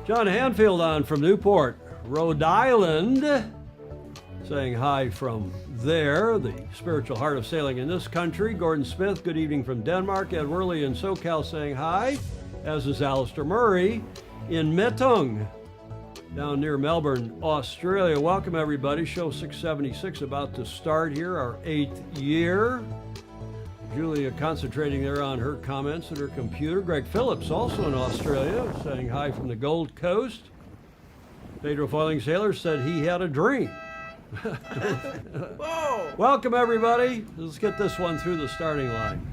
John Hanfield on from Newport, Rhode Island, saying hi from there, the spiritual heart of sailing in this country. Gordon Smith, good evening from Denmark. Ed Worley in SoCal saying hi, as is Alistair Murray in Metung, down near Melbourne, Australia. Welcome, everybody. Show 676 about to start here, our 8th year. Julia concentrating there on her comments at her computer. Greg Phillips, also in Australia, saying hi from the Gold Coast. Pedro Foiling Sailor said he had a dream. Whoa! Welcome, everybody. Let's get this one through the starting line.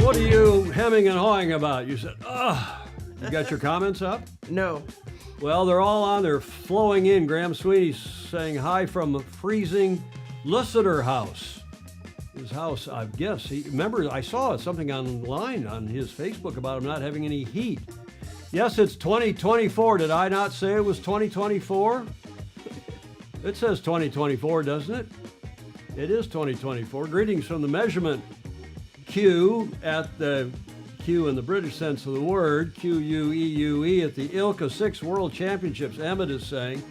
What are you hemming and hawing about? You said, ugh. You got your comments up? No. Well, they're all on there, flowing in. Graham Sweeney's saying hi from freezing Lusiter House. His house, I guess. Remember, I saw something online on his Facebook about him not having any heat. Yes, it's 2024. Did I not say it was 2024? It says 2024, doesn't it? It is 2024. Greetings from the measurement Q at the Q in the British sense of the word, Q-U-E-U-E at the ILCA 6 World Championships. Emmett is saying,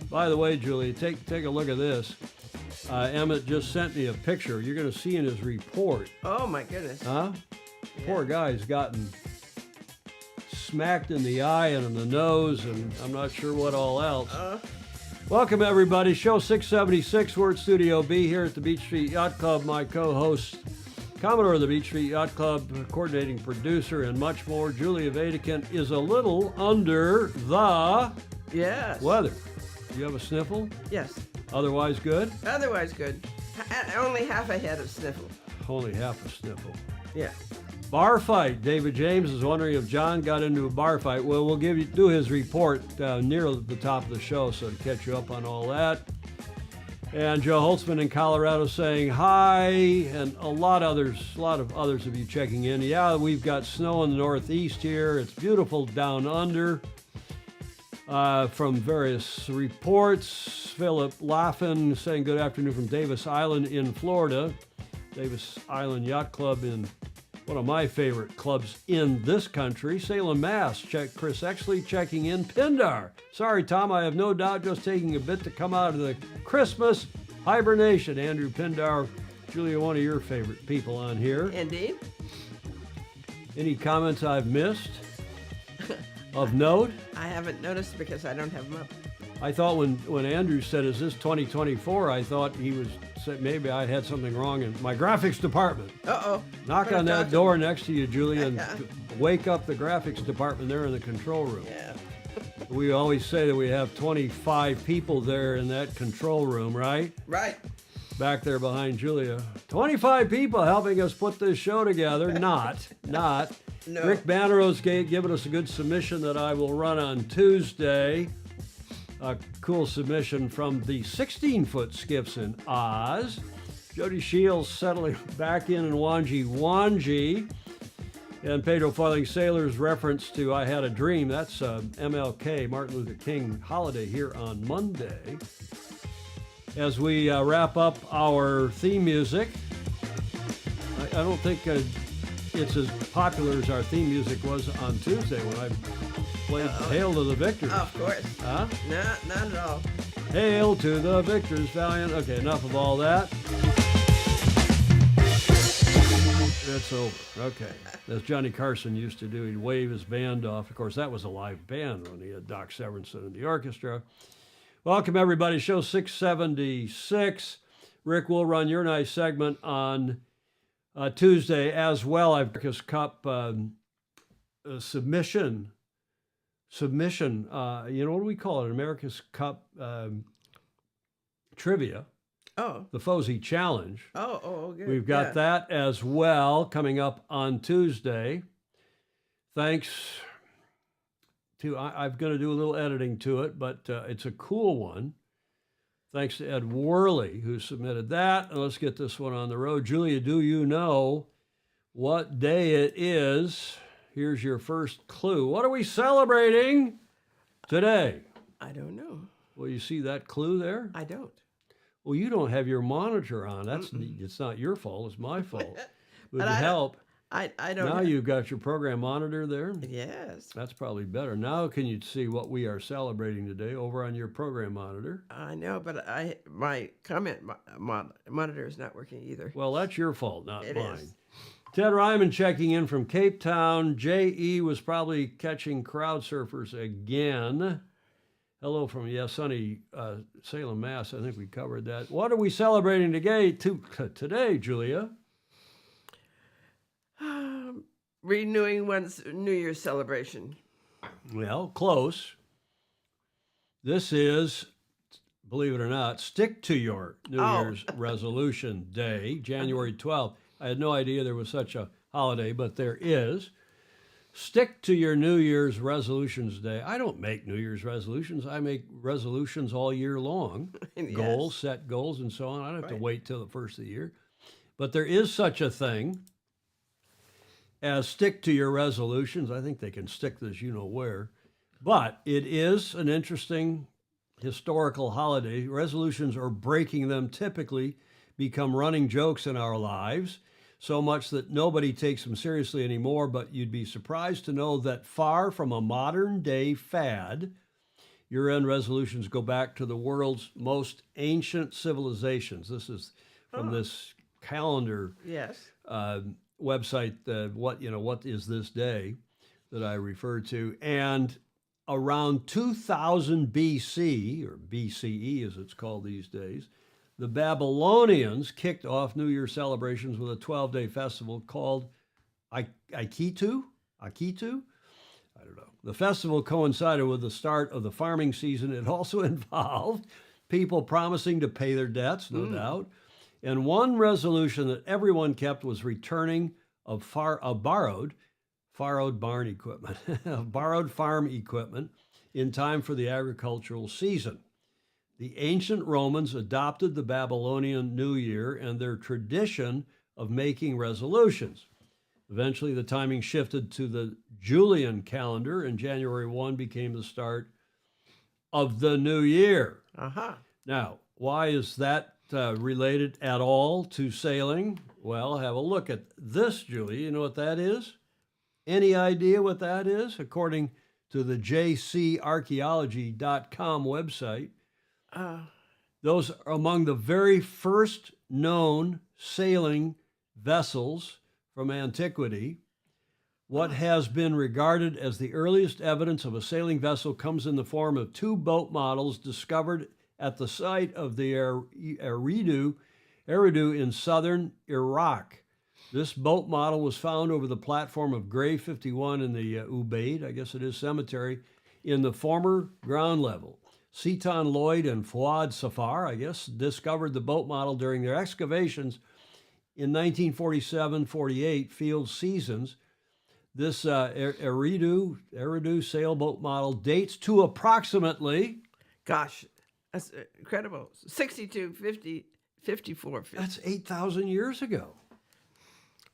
by the way, Julie, take a look at this. Emmett just sent me a picture. You're going to see in his report. Oh, my goodness. Huh? Yeah. Poor guy's gotten smacked in the eye and in the nose, and I'm not sure what all else. Welcome, everybody. Show 676. We're at Studio B here at the Beach Street Yacht Club. My co-host, Commodore of the Beach Street Yacht Club, coordinating producer, and much more. Julia Vatican is a little under the weather. Do you have a sniffle? Yes. Otherwise good? Otherwise good. Only half a head of sniffle. Only half a sniffle. Yeah. Bar fight. David James is wondering if John got into a bar fight. Well, we'll do his report near the top of the show, so to catch you up on all that. And Joe Holtzman in Colorado saying hi, and a lot of others of you checking in. Yeah, we've got snow in the Northeast here. It's beautiful down under. From various reports, Philip Laughlin saying good afternoon from Davis Island in Florida. Davis Island Yacht Club in one of my favorite clubs in this country. Salem, Mass. Chris Exley checking in. Pindar. Sorry, Tom, I have no doubt just taking a bit to come out of the Christmas hibernation. Andrew Pindar, Julia, one of your favorite people on here. Indeed. Any comments I've missed of note? I haven't noticed because I don't have them up. I thought when Andrew said, is this 2024, I thought he was saying maybe I had something wrong in my graphics department. Uh-oh. Knock on that door next to you, Julia, and wake up the graphics department there in the control room. Yeah. We always say that we have 25 people there in that control room, right? Right. Back there behind Julia. 25 people helping us put this show together. Not. No. Rick Bannerow's giving us a good submission that I will run on Tuesday. A cool submission from the 16-foot skiffs in Oz. Jody Shields settling back in Wanji. And Pedro Foiling Sailor's reference to I Had a Dream. That's MLK, Martin Luther King holiday here on Monday. As we wrap up our theme music, I don't think it's as popular as our theme music was on Tuesday when I played Hail to the Victors. Of course. Huh? Not at all. Hail to the Victors, Valiant. Okay, enough of all that. It's over. Okay. As Johnny Carson used to do, he'd wave his band off. Of course, that was a live band when he had Doc Severinsen in the orchestra. Welcome, everybody. Show 676. Rick will run your nice segment on Tuesday as well. I've America's Cup submission. You know, what do we call it? America's Cup trivia. Oh. The Fozzie Challenge. Oh, good. We've got that as well coming up on Tuesday. Thanks to, I'm going to do a little editing to it, but it's a cool one. Thanks to Ed Worley, who submitted that. And let's get this one on the road. Julia, do you know what day it is? Here's your first clue. What are we celebrating today? I don't know. Well, you see that clue there? I don't. Well, you don't have your monitor on. It's not your fault. It's my fault. Would it help? I don't Now you've got your program monitor there? Yes. That's probably better. Now can you see what we are celebrating today over on your program monitor? I know, but my comment monitor is not working either. Well, that's your fault, not It mine. is. Ted Ryman checking in from Cape Town. J.E. was probably catching crowd surfers again. Hello from, sunny Salem, Mass. I think we covered that. What are we celebrating today, Julia? Renewing one's New Year's celebration. Well, close. This is, believe it or not, stick to your New Year's resolution day, January 12th. I had no idea there was such a holiday, but there is. Stick to your New Year's resolutions day. I don't make New Year's resolutions. I make resolutions all year long. Yes. Goals, set goals, and so on. I don't have to wait till the first of the year. But there is such a thing as stick to your resolutions. I think they can stick this where. But it is an interesting historical holiday. Resolutions or breaking them typically become running jokes in our lives, so much that nobody takes them seriously anymore. But you'd be surprised to know that far from a modern day fad, year-end resolutions go back to the world's most ancient civilizations. This is from this calendar website, what is this day that I referred to. And around 2000 BC, or BCE as it's called these days, the Babylonians kicked off New Year celebrations with a 12-day festival called Akitu? I don't know. The festival coincided with the start of the farming season. It also involved people promising to pay their debts, no doubt. And one resolution that everyone kept was returning of borrowed barn equipment, of borrowed farm equipment in time for the agricultural season. The ancient Romans adopted the Babylonian New Year and their tradition of making resolutions. Eventually, the timing shifted to the Julian calendar, and January 1 became the start of the new year. Now, why is that related at all to sailing? Well, have a look at this, Julie. You know what that is? Any idea what that is? According to the jcarchaeology.com website, those are among the very first known sailing vessels from antiquity. What has been regarded as the earliest evidence of a sailing vessel comes in the form of two boat models discovered at the site of the Eridu in southern Iraq. This boat model was found over the platform of Grave 51 in the Ubaid, I guess it is, cemetery, in the former ground level. Seton Lloyd and Fuad Safar, I guess, discovered the boat model during their excavations in 1947-48 field seasons. This Eridu sailboat model dates to approximately... Gosh, that's incredible. 6254. That's 8,000 years ago.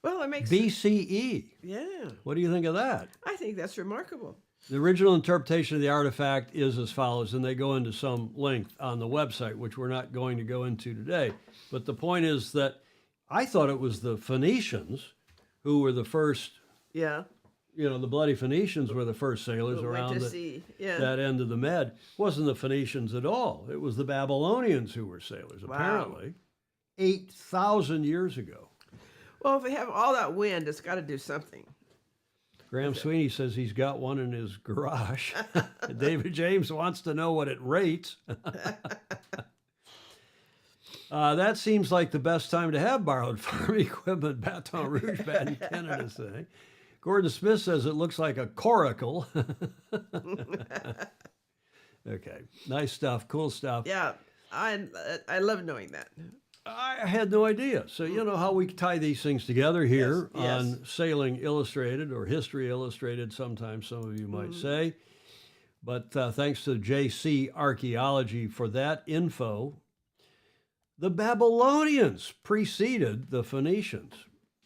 Well, it makes... BCE. Yeah. What do you think of that? I think that's remarkable. The original interpretation of the artifact is as follows, and they go into some length on the website, which we're not going to go into today. But the point is that I thought it was the Phoenicians who were the first. Yeah. The bloody Phoenicians were the first sailors around that end of the Med. It wasn't the Phoenicians at all. It was the Babylonians who were sailors, apparently. 8,000 years ago. Well, if we have all that wind, it's got to do something. Graham Sweeney says he's got one in his garage. David James wants to know what it rates. That seems like the best time to have borrowed farm equipment, Baton Rouge, Baton Canada say. Gordon Smith says it looks like a coracle. Okay, nice stuff, cool stuff. Yeah, I love knowing that. I had no idea. So you know how we tie these things together here on Sailing Illustrated, or History Illustrated, sometimes some of you might say. But thanks to JC Archaeology for that info. The Babylonians preceded the Phoenicians.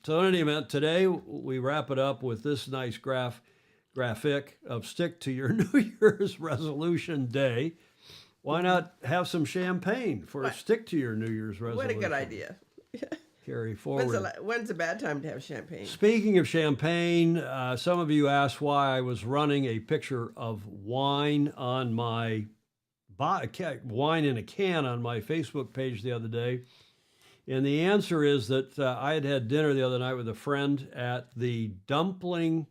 So in any event, today we wrap it up with this nice graphic of stick to your New Year's resolution day. Why not have some champagne for a stick to your New Year's resolution? What a good idea. Carry forward. When's a bad time to have champagne? Speaking of champagne, some of you asked why I was running a picture of wine on my wine in a can on my Facebook page the other day. And the answer is that I had dinner the other night with a friend at the dumpling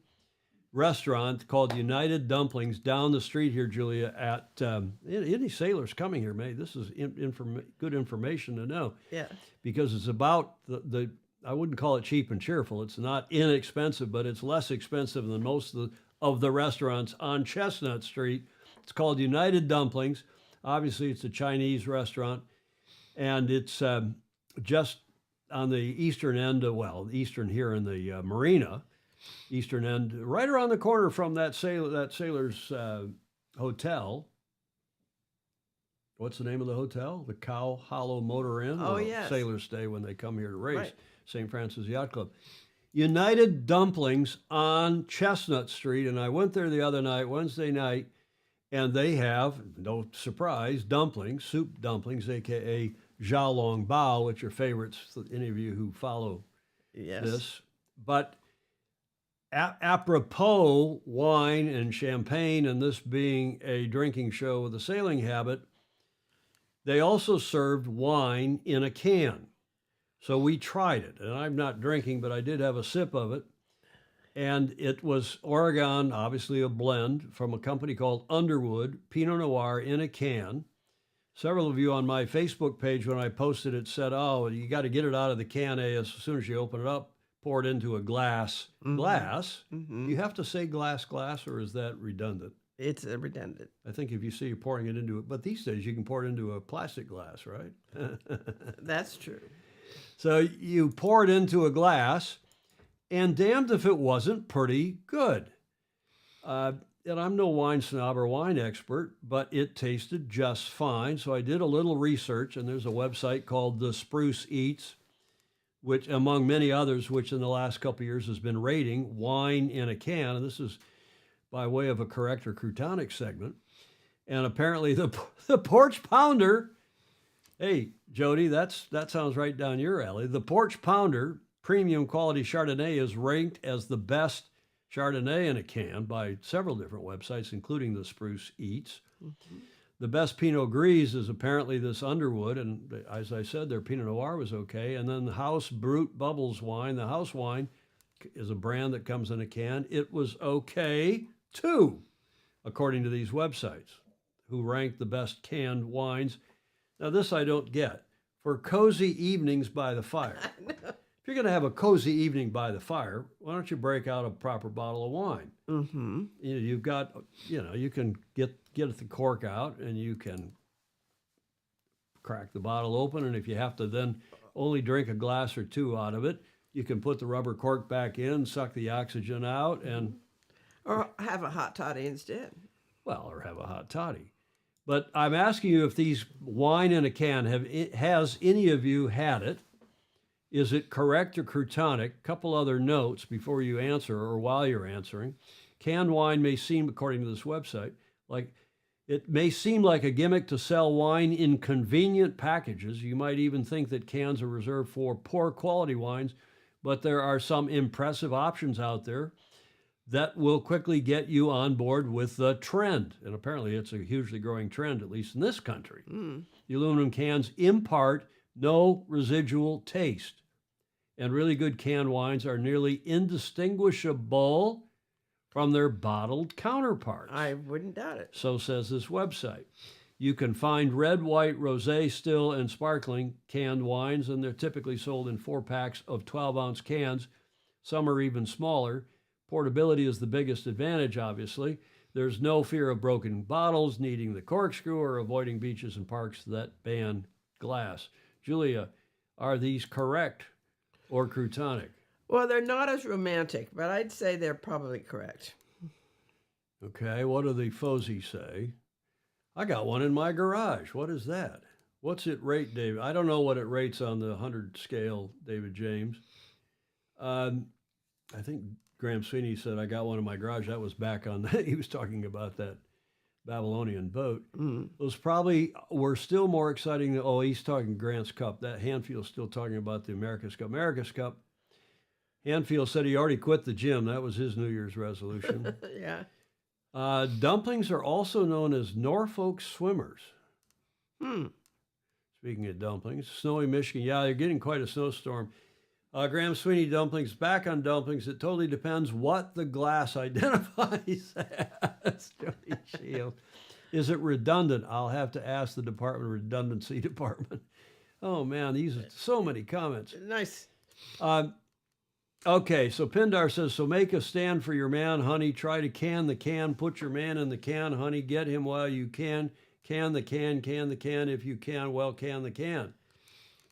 restaurant called United Dumplings down the street here, Julia, at any sailors coming here, May. This is good information to know. Yeah. Because it's about the I wouldn't call it cheap and cheerful. It's not inexpensive, but it's less expensive than most of the restaurants on Chestnut Street. It's called United Dumplings. Obviously, it's a Chinese restaurant, and it's just on the eastern end eastern here in the marina, eastern end, right around the corner from that sailor's hotel. What's the name of the hotel? The Cow Hollow Motor Inn. Oh, yes. Sailors stay when they come here to race. Right. St. Francis Yacht Club. United Dumplings on Chestnut Street, and I went there the other night, Wednesday night, and they have, no surprise, dumplings, soup dumplings, a xiaolong bao, which are favorites for any of you who follow this. But apropos wine and champagne, and this being a drinking show with a sailing habit, they also served wine in a can. So we tried it, and I'm not drinking, but I did have a sip of it. And it was Oregon, obviously a blend, from a company called Underwood, Pinot Noir in a can. Several of you on my Facebook page, when I posted it, said, oh, you got to get it out of the can as soon as you open it up, pour it into a glass. Mm-hmm. Glass? Mm-hmm. You have to say glass, or is that redundant? It's redundant. I think if you see you're pouring it into it, but these days you can pour it into a plastic glass, right? That's true. So you pour it into a glass, and damned if it wasn't pretty good. And I'm no wine snob or wine expert, but it tasted just fine. So I did a little research, and there's a website called The Spruce Eats, which, among many others, which in the last couple of years has been rating wine in a can. And this is by way of a correct or croutonic segment. And apparently the Porch Pounder, hey, Jody, that sounds right down your alley. The Porch Pounder premium quality Chardonnay is ranked as the best Chardonnay in a can by several different websites, including the Spruce Eats. Mm-hmm. The best Pinot Gris is apparently this Underwood, and as I said, their Pinot Noir was okay. And then the House Brut Bubbles wine, the house wine, is a brand that comes in a can. It was okay, too, according to these websites, who rank the best canned wines. Now, this I don't get. For cozy evenings by the fire. If you're going to have a cozy evening by the fire, why don't you break out a proper bottle of wine? Mm-hmm. You've got, you can get the cork out and you can crack the bottle open. And if you have to then only drink a glass or two out of it, you can put the rubber cork back in, suck the oxygen out, and... Or have a hot toddy instead. Well, or have a hot toddy. But I'm asking you if these wine in a can, has any of you had it? Is it correct or croutonic? A couple other notes before you answer or while you're answering. Canned wine may seem, according to this website, like it may seem like a gimmick to sell wine in convenient packages. You might even think that cans are reserved for poor quality wines, but there are some impressive options out there that will quickly get you on board with the trend. And apparently it's a hugely growing trend, at least in this country. The aluminum cans impart no residual taste. And really good canned wines are nearly indistinguishable from their bottled counterparts. I wouldn't doubt it. So says this website. You can find red, white, rosé, still, and sparkling canned wines, and they're typically sold in 4-packs of 12-ounce cans. Some are even smaller. Portability is the biggest advantage, obviously. There's no fear of broken bottles, needing the corkscrew, or avoiding beaches and parks that ban glass. Julia, are these correct or croutonic? Well, they're not as romantic, but I'd say they're probably correct. Okay, what do the Fozzy say? I got one in my garage. What is that? What's it rate, David? I don't know what it rates on the 100 scale, David James. I think Graham Sweeney said, I got one in my garage. That was back on that. He was talking about that Babylonian boat. Those probably were still more exciting than, he's talking Grant's Cup. That Hanfield's still talking about the America's Cup. America's Cup, Hanfield said he already quit the gym. That was his New Year's resolution. Yeah. Dumplings are also known as Norfolk swimmers. Speaking of dumplings, snowy Michigan. Yeah, they're getting quite a snowstorm. Graham Sweeney dumplings, back on dumplings. It totally depends what the glass identifies as. Jody Shield. Is it redundant? I'll have to ask the Department of Redundancy Department. Oh, man, these are so many comments. Nice. Okay, so Pindar says, so make a stand for your man, honey. Try to can the can. Put your man in the can, honey. Get him while you can. Can the can if you can. Well, can the can.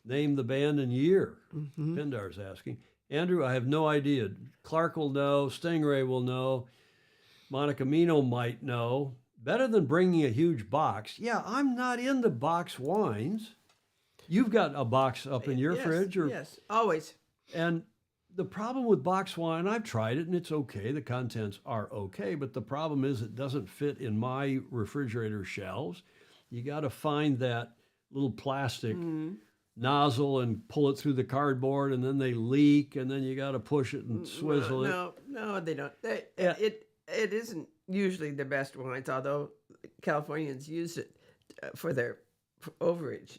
Name the band and year. Pindar's asking. Andrew, I have no idea. Clark will know. Stingray will know. Monica Mino might know. Better than bringing a huge box. Yeah, I'm not into box wines. You've got a box up in your fridge? Yes, always. And the problem with box wine, I've tried it and it's okay. The contents are okay, but the problem is it doesn't fit in my refrigerator shelves. You got to find that little plastic nozzle and pull it through the cardboard, and then they leak, and then you got to push it and swizzle it. No, they don't. It isn't usually the best wines, although Californians use it for their overage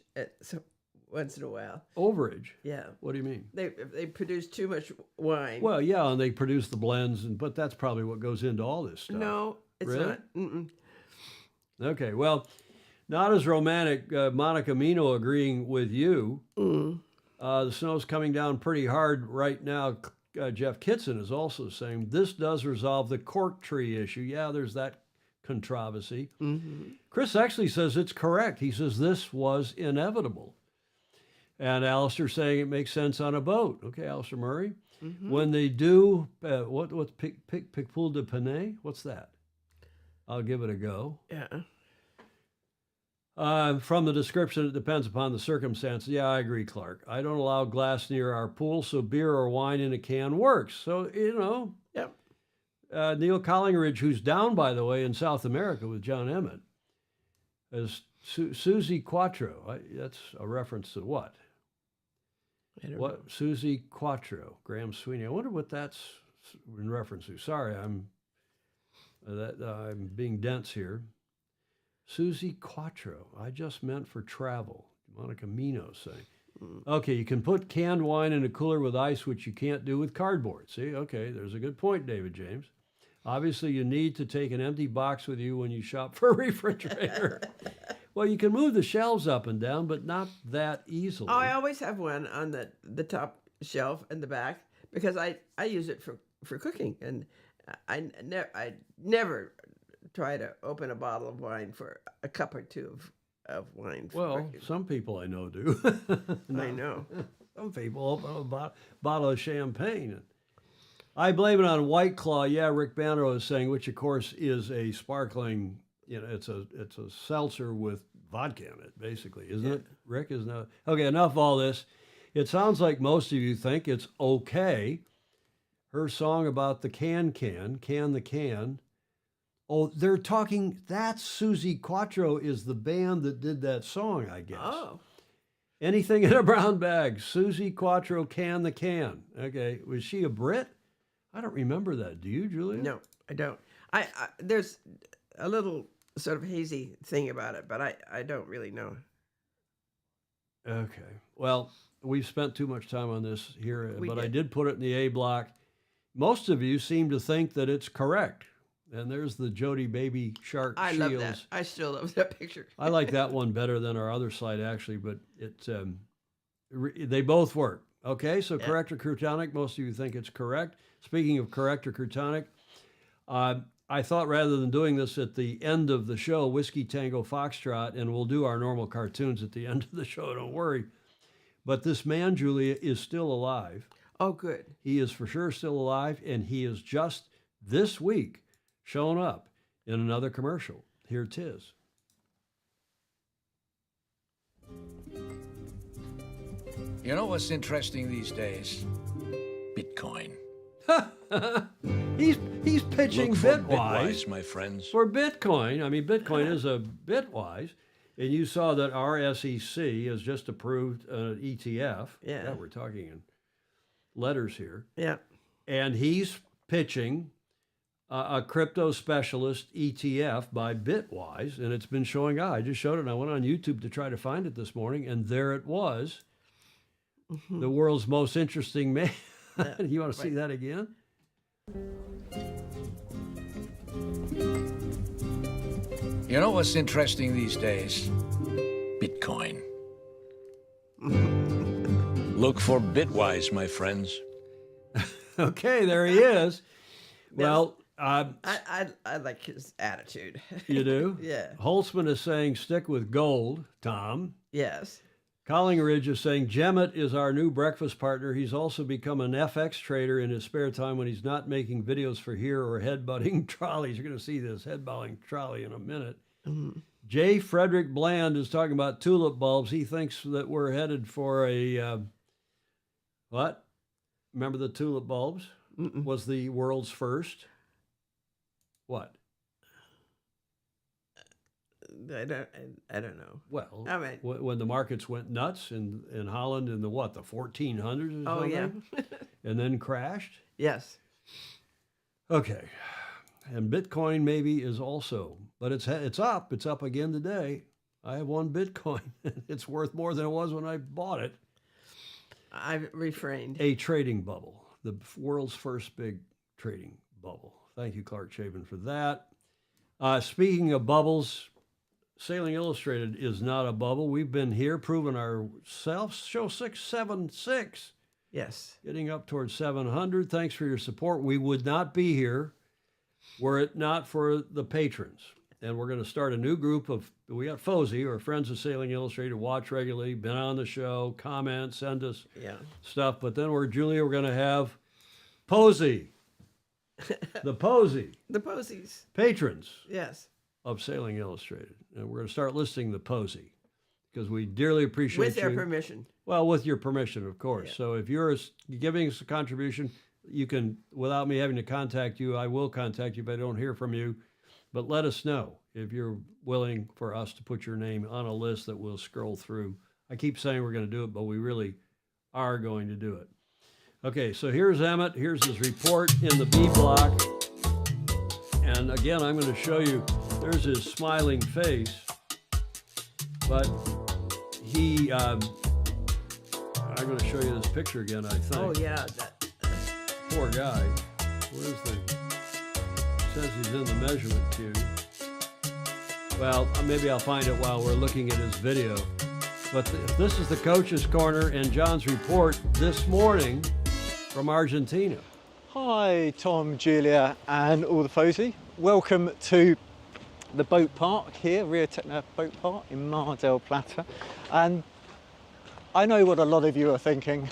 once in a while. Overage? Yeah. What do you mean? They produce too much wine. Well, yeah, and they produce the blends, but that's probably what goes into all this stuff. No, it's really? not. Mm-mm. Okay, well, not as romantic. Monica Mino agreeing with you. The snow's coming down pretty hard right now. Jeff Kitson is also saying this does resolve the cork tree issue. Yeah, there's that controversy. Chris actually says it's correct. He says this was inevitable. And Alistair saying it makes sense on a boat. Okay, Alistair Murray. When they do, what's Picpoul de Panay? What's that? I'll give it a go. Yeah. From the description, it depends upon the circumstances. Yeah, I agree, Clark. I don't allow glass near our pool, so beer or wine in a can works. So, Yep. Neil Collingridge, who's down, by the way, in South America with John Emmett, is Susie Quattro. That's a reference to what? I don't know. Susie Quattro, Graham Sweeney. I wonder what that's in reference to. Sorry, I'm being dense here. Susie Quattro. I just meant for travel. Monica Mino saying. Okay, you can put canned wine in a cooler with ice, which you can't do with cardboard. See, okay, there's a good point, David James. Obviously, you need to take an empty box with you when you shop for a refrigerator. Well, you can move the shelves up and down, but not that easily. Oh, I always have one on the top shelf in the back because I use it for cooking, and I never try to open a bottle of wine for a cup or two of wine. Well, some people I know do. I know. Some people open a bottle of champagne. I blame it on White Claw. Yeah, Rick Banner is saying, which of course is a sparkling. It's a seltzer with vodka in it, basically, isn't it? Rick is not. Okay, enough of all this. It sounds like most of you think it's okay. Her song about the can the can. Oh, they're talking. That's Susie Quattro is the band that did that song, I guess. Oh. Anything in a brown bag. Susie Quattro, can the can. Okay, was she a Brit? I don't remember that. Do you, Julia? No, I don't. I there's a little sort of hazy thing about it, but I don't really know. Okay. Well, we've spent too much time on this here, but did. I did put it in the A block. Most of you seem to think that it's correct. And there's the Jody Baby Shark I Shields. love that. I still love that picture. I like that one better than our other slide, actually, but they both work. Okay, so correct or crutonic, most of you think it's correct. Speaking of correct or crutonic, I thought rather than doing this at the end of the show, Whiskey Tango Foxtrot, and we'll do our normal cartoons at the end of the show, don't worry. But this man, Julia, is still alive. Oh, good. He is for sure still alive, and he is just this week shown up in another commercial. Here 'tis. You know what's interesting these days? Bitcoin. He's pitching Look for Bitwise my friends. for Bitcoin. I mean, Bitcoin is a Bitwise. And you saw that our SEC has just approved an ETF. Yeah. We're talking in letters here. Yeah. And he's pitching a crypto specialist ETF by Bitwise, and it's been showing up. I just showed it, and I went on YouTube to try to find it this morning, and there it was. The world's most interesting man. You want to see that again? You know what's interesting these days? Bitcoin. Look for Bitwise, my friends. Okay, there he is. Well, I like his attitude. you do? Yeah. Holtzman is saying stick with gold, Tom. Yes. Collingridge is saying Jemmett is our new breakfast partner. He's also become an FX trader in his spare time when he's not making videos for here or headbutting trolleys. You're going to see this headbutting trolley in a minute. Mm-hmm. J. Frederick Bland is talking about tulip bulbs. He thinks that we're headed for a, what? Remember the tulip bulbs? Mm-mm. Was the world's first. What? I don't know. Well, I mean, when the markets went nuts in Holland in the 1400s or something? oh yeah. And then crashed? Yes. Okay. And Bitcoin maybe is also, but it's up. It's up again today. I have one Bitcoin. It's worth more than it was when I bought it. I've refrained. A trading bubble, the world's first big trading bubble. Thank you, Clark Chabin, for that. Speaking of bubbles, Sailing Illustrated is not a bubble. We've been here proving ourselves. Show 676. Yes. Getting up towards 700. Thanks for your support. We would not be here were it not for the patrons. And we're going to start a new group of, we got Fozzie, or Friends of Sailing Illustrated, watch regularly, been on the show, comment, send us stuff. But then we're going to have Posey, the Posey. The Posies. Patrons. Yes. Of Sailing Illustrated. And we're going to start listing the Posey because we dearly appreciate with their permission. Well, with your permission, of course. Yeah. So if you're giving us a contribution, you can, without me having to contact you, I will contact you if I don't hear from you. But let us know if you're willing for us to put your name on a list that we'll scroll through. I keep saying we're going to do it, but we really are going to do it. Okay, so here's Emmett. Here's his report in the B block. And again, I'm going to show you, there's his smiling face. But he, I'm going to show you this picture again, I think. Oh, yeah. Poor guy. Where's the... says he's in the measurement queue. Well, maybe I'll find it while we're looking at his video. But this is the Coach's Corner and John's report this morning from Argentina. Hi, Tom, Julia, and all the Fozzie. Welcome to the boat park here, Rio Techna Boat Park in Mar del Plata. And I know what a lot of you are thinking.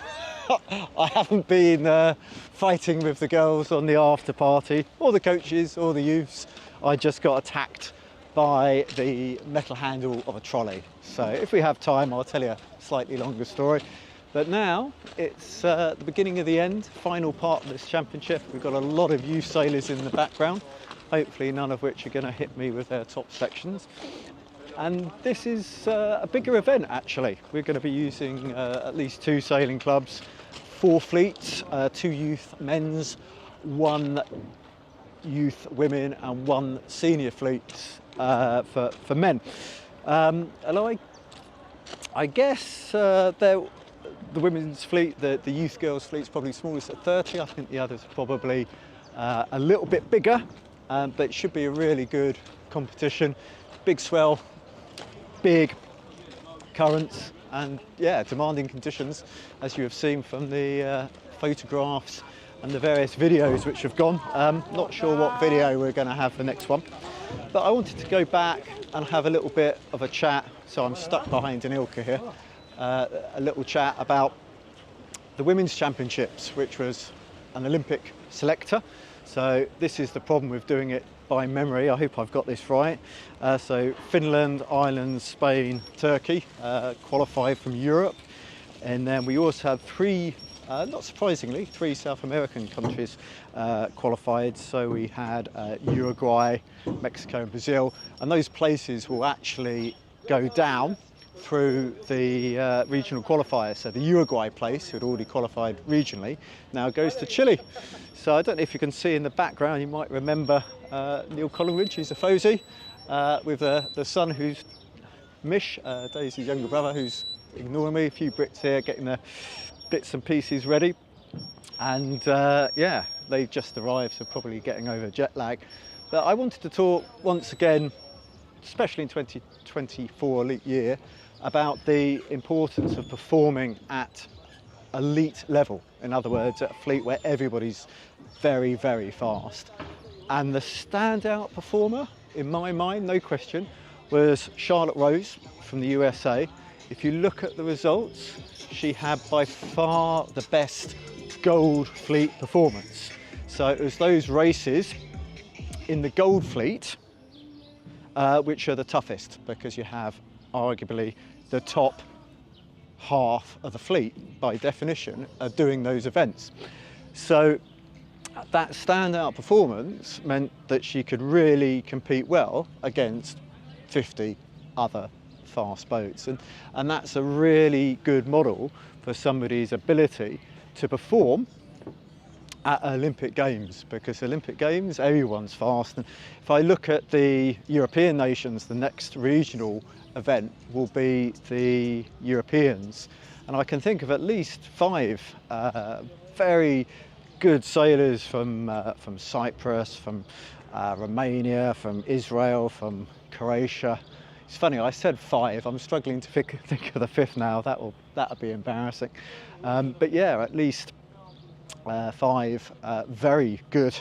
I haven't been fighting with the girls on the after party, or the coaches, or the youths. I just got attacked by the metal handle of a trolley. So if we have time, I'll tell you a slightly longer story. But now it's the beginning of the end, final part of this championship. We've got a lot of youth sailors in the background, hopefully none of which are going to hit me with their top sections. And this is a bigger event, actually. We're going to be using at least 2 sailing clubs, 4 fleets, 2 youth men's, 1 youth women, and 1 senior fleet for men. And I guess the women's fleet, the youth girls fleet, is probably smallest at 30. I think the others are probably a little bit bigger, but it should be a really good competition. Big swell, big currents, and yeah, demanding conditions, as you have seen from the photographs and the various videos which have gone. Not sure what video we're going to have the next one, but I wanted to go back and have a little bit of a chat. So I'm stuck behind an Ilka here. A little chat about the Women's Championships, which was an Olympic selector So this is the problem with doing it by memory. I hope I've got this right. So Finland, Ireland, Spain, Turkey qualified from Europe. And then we also had three, not surprisingly, three South American countries qualified. So we had Uruguay, Mexico and Brazil. And those places will actually go down through the regional qualifiers. So the Uruguay place, who had already qualified regionally, now goes to Chile. So I don't know if you can see in the background, you might remember Neil Collingwood, who's a Fosie, with the son who's Mish, Daisy's younger brother, who's ignoring me. A few Brits here getting the bits and pieces ready. And yeah, they've just arrived, so probably getting over jet lag. But I wanted to talk once again, especially in 2024 elite year, about the importance of performing at elite level. In other words, at a fleet where everybody's very, very fast. And the standout performer, in my mind, no question, was Charlotte Rose from the USA. If you look at the results, she had by far the best gold fleet performance. So it was those races in the gold fleet which are the toughest, because you have arguably the top half of the fleet, by definition, are doing those events. So that standout performance meant that she could really compete well against 50 other fast boats. And that's a really good model for somebody's ability to perform at Olympic Games, because Olympic Games, everyone's fast. And if I look at the European nations, the next regional event will be the Europeans. And I can think of at least 5 very good sailors from Cyprus, from Romania, from Israel, from Croatia. It's funny, I said 5, I'm struggling to think of the 5th now. That'll be embarrassing. But yeah, at least 5 very good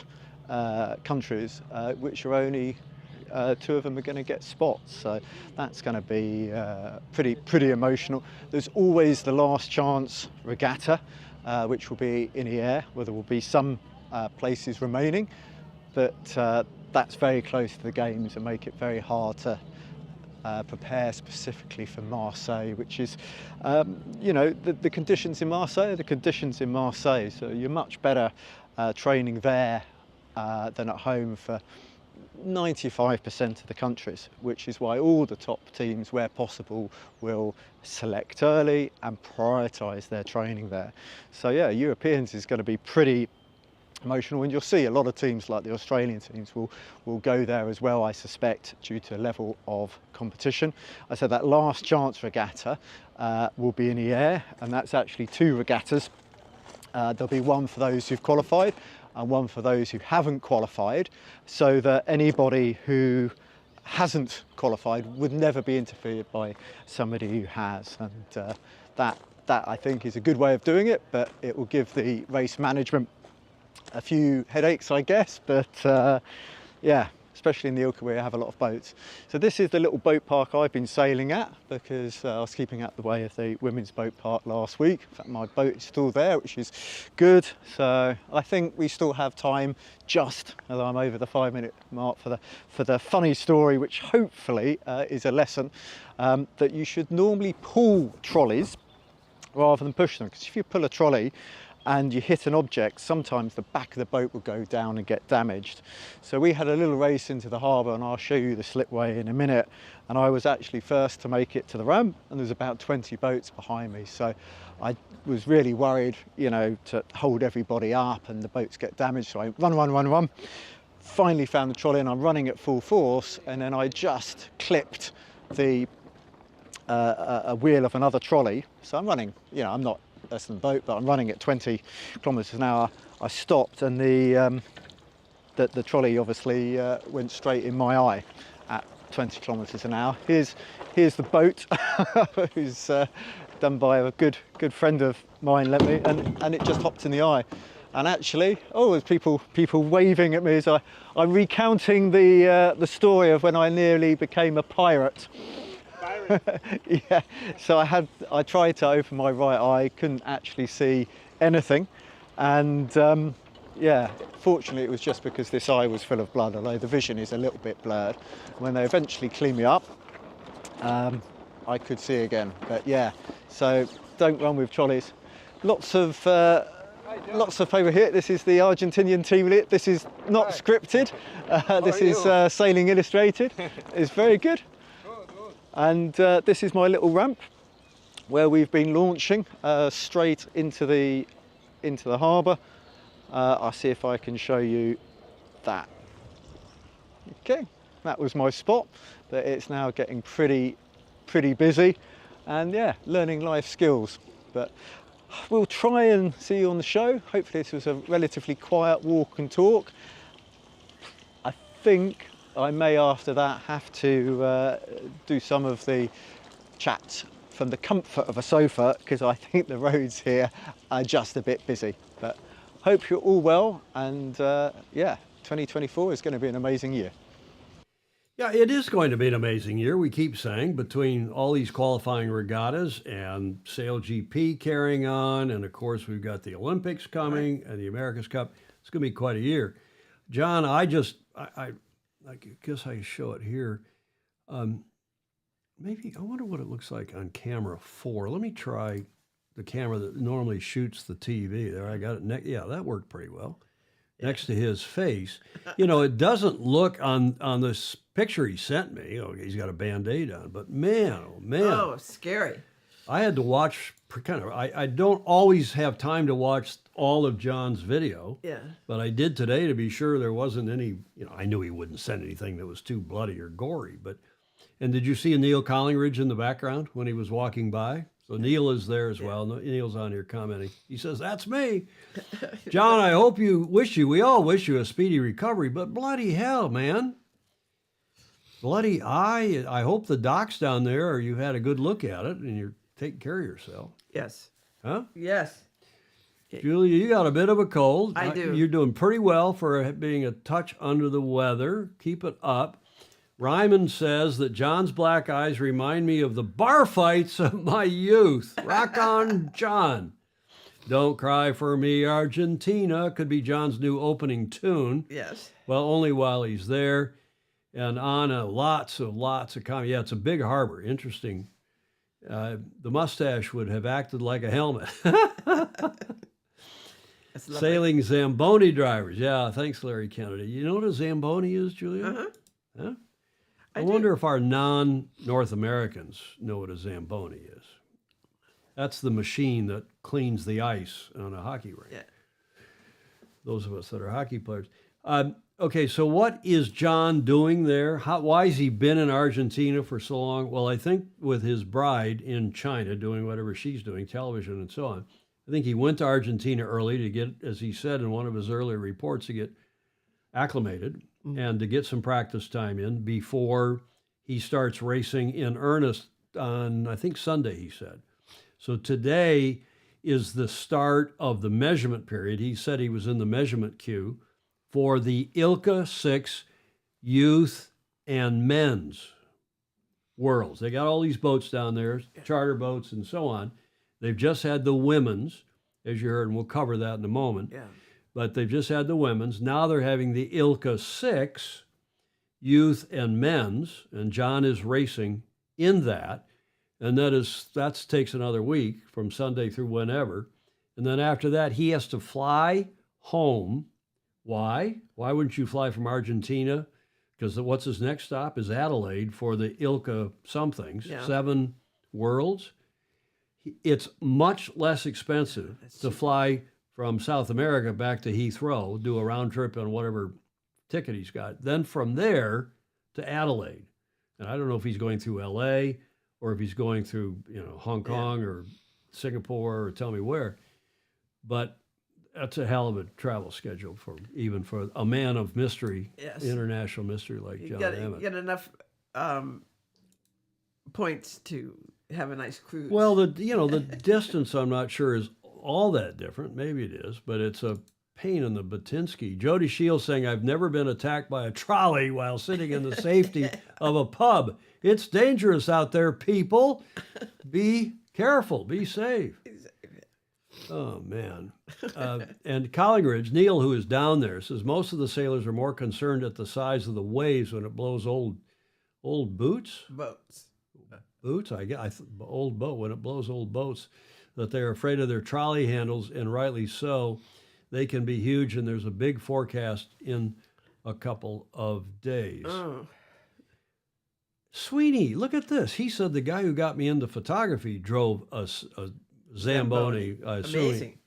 countries, which are only 2 of them are going to get spots. So that's going to be pretty emotional. There's always the last chance regatta, which will be in the air, where there will be some places remaining, but that's very close to the games and make it very hard to prepare specifically for Marseille, which is, you know, the conditions in Marseille are the conditions in Marseille. So you're much better training there than at home for 95% of the countries, which is why all the top teams, where possible, will select early and prioritise their training there. So yeah, Europeans is going to be pretty emotional, and you'll see a lot of teams like the Australian teams will go there as well, I suspect, due to level of competition. I said that last chance regatta will be in the air, and that's actually 2 regattas. There'll be one for those who've qualified and one for those who haven't qualified, so that anybody who hasn't qualified would never be interfered by somebody who has. And that I think is a good way of doing it, but it will give the race management a few headaches, I guess. But yeah, especially in the Ilka where you have a lot of boats. So this is the little boat park I've been sailing at, because I was keeping out the way of the women's boat park last week. In fact, my boat is still there, which is good. So I think we still have time, just, although I'm over the 5-minute mark, for the funny story, which hopefully is a lesson that you should normally pull trolleys rather than push them, because if you pull a trolley and you hit an object, sometimes the back of the boat will go down and get damaged. So we had a little race into the harbour, and I'll show you the slipway in a minute, and I was actually first to make it to the ramp, and there's about 20 boats behind me. So I was really worried, you know, to hold everybody up and the boats get damaged. So I run. Finally found the trolley, and I'm running at full force, and then I just clipped the a wheel of another trolley. So I'm running, you know, I'm not less than the boat, but I'm running at 20 kilometres an hour. I stopped, and the trolley obviously went straight in my eye at 20 kilometres an hour. Here's the boat, who's done by a good friend of mine, lent me, and it just hopped in the eye. And actually, there's people waving at me as I'm recounting the story of when I nearly became a pirate. Yeah, so I tried to open my right eye, couldn't actually see anything, and yeah, fortunately it was just because this eye was full of blood, although the vision is a little bit blurred. When they eventually cleaned me up, I could see again. But yeah, so don't run with trolleys. Lots of paper here. This is the Argentinian team lit. This is not scripted. This is Sailing Illustrated. It's very good. And this is my little ramp where we've been launching straight into the harbour. I'll see if I can show you that. Okay, that was my spot, but it's now getting pretty busy, and yeah, learning life skills. But we'll try and see you on the show. Hopefully this was a relatively quiet walk and talk. I think I may after that have to do some of the chats from the comfort of a sofa, because I think the roads here are just a bit busy. But hope you're all well, and yeah, 2024 is going to be an amazing year. Yeah, it is going to be an amazing year, we keep saying, between all these qualifying regattas and SailGP carrying on, and of course we've got the Olympics coming and the America's Cup. It's going to be quite a year. John, I guess I show it here. Maybe, I wonder what it looks like on camera 4. Let me try the camera that normally shoots the TV. There, I got it. Yeah, that worked pretty well. Next to his face. You know, it doesn't look on this picture he sent me. Oh, he's got a Band-Aid on. But man, oh man. Oh, scary. I had to watch I don't always have time to watch all of John's video. Yeah. But I did today to be sure there wasn't any, I knew he wouldn't send anything that was too bloody or gory. And did you see Neil Collingridge in the background when he was walking by? So Neil is there as well. Neil's on here commenting. He says, "That's me." John, we all wish you a speedy recovery, but bloody hell, man. Bloody eye. I hope the doc's down there, or you had a good look at it and you're taking care of yourself. Yes. Huh? Yes. Julia, you got a bit of a cold. I do. You're doing pretty well for being a touch under the weather. Keep it up. Ryman says that John's black eyes remind me of the bar fights of my youth. Rock on, John. Don't Cry for Me, Argentina could be John's new opening tune. Yes. Well, only while he's there. And Anna, lots of comments. Yeah, it's a big harbor. Interesting. The mustache would have acted like a helmet. Sailing Zamboni drivers. Yeah, thanks, Larry Kennedy. You know what a Zamboni is, Julia? Uh-huh. Huh? I wonder if our non-North Americans know what a Zamboni is. That's the machine that cleans the ice on a hockey rink. Yeah. Those of us that are hockey players. Okay, so what is John doing there? Why has he been in Argentina for so long? Well, I think with his bride in China doing whatever she's doing, television and so on, I think he went to Argentina early to get, as he said in one of his earlier reports, to get acclimated and to get some practice time in before he starts racing in earnest on, I think, Sunday, he said. So today is the start of the measurement period. He said he was in the measurement queue for the ILCA 6 youth and men's worlds. They got all these boats down there, charter boats and so on. They've just had the women's, as you heard, and we'll cover that in a moment. Yeah. But they've just had the women's. Now they're having the ILCA 6 youth and men's, and John is racing in that. And that takes another week from Sunday through whenever. And then after that, he has to fly home. Why? Why wouldn't you fly from Argentina? Because what's his next stop is Adelaide for the ILCA somethings, 7 worlds. It's much less expensive to fly from South America back to Heathrow, do a round trip on whatever ticket he's got, then from there to Adelaide. And I don't know if he's going through LA or if he's going through, Hong Kong or Singapore or tell me where. But that's a hell of a travel schedule for a man of mystery, international mystery like John Emmett. You get enough points to have a nice cruise. Well, the distance I'm not sure is all that different. Maybe it is, but it's a pain in the Batinsky. Jody Shields saying, "I've never been attacked by a trolley while sitting in the safety of a pub. It's dangerous out there, people. Be careful. Be safe." Oh, man. And Collingridge, Neil, who is down there, says most of the sailors are more concerned at the size of the waves when it blows old boots. Boats. Boots, old boat, when it blows old boats, that they're afraid of their trolley handles, and rightly so. They can be huge, and there's a big forecast in a couple of days. Oh. Sweeney, look at this. He said the guy who got me into photography drove a Zamboni. Amazing.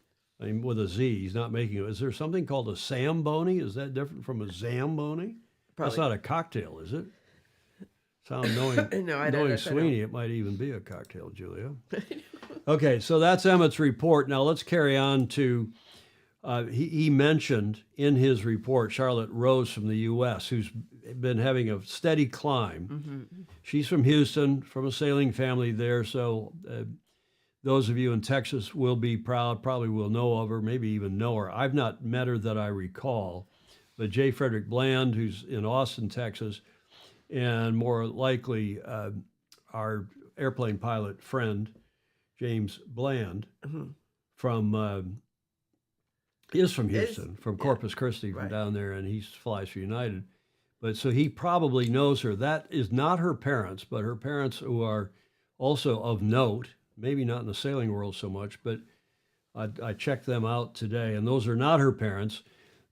I mean, with a Z. He's not making it. Is there something called a Samboni? Is that different from a Zamboni? That's Probably. not a cocktail, is it? Knowing No, I don't. Sweeney, it might even be a cocktail, Julia. Okay, so that's Emmett's report. Now let's carry on to, he mentioned in his report Charlotte Rose from the U.S., who's been having a steady climb. Mm-hmm. She's from Houston, from a sailing family there, so those of you in Texas will be proud, probably will know of her, maybe even know her. I've not met her that I recall, but J. Frederick Bland, who's in Austin, Texas, and more likely our airplane pilot friend, James Bland, is from Houston, from Corpus Christi, from down there, and he flies for United. But so he probably knows her. That is not her parents, but her parents, who are also of note, maybe not in the sailing world so much, but I checked them out today, and those are not her parents.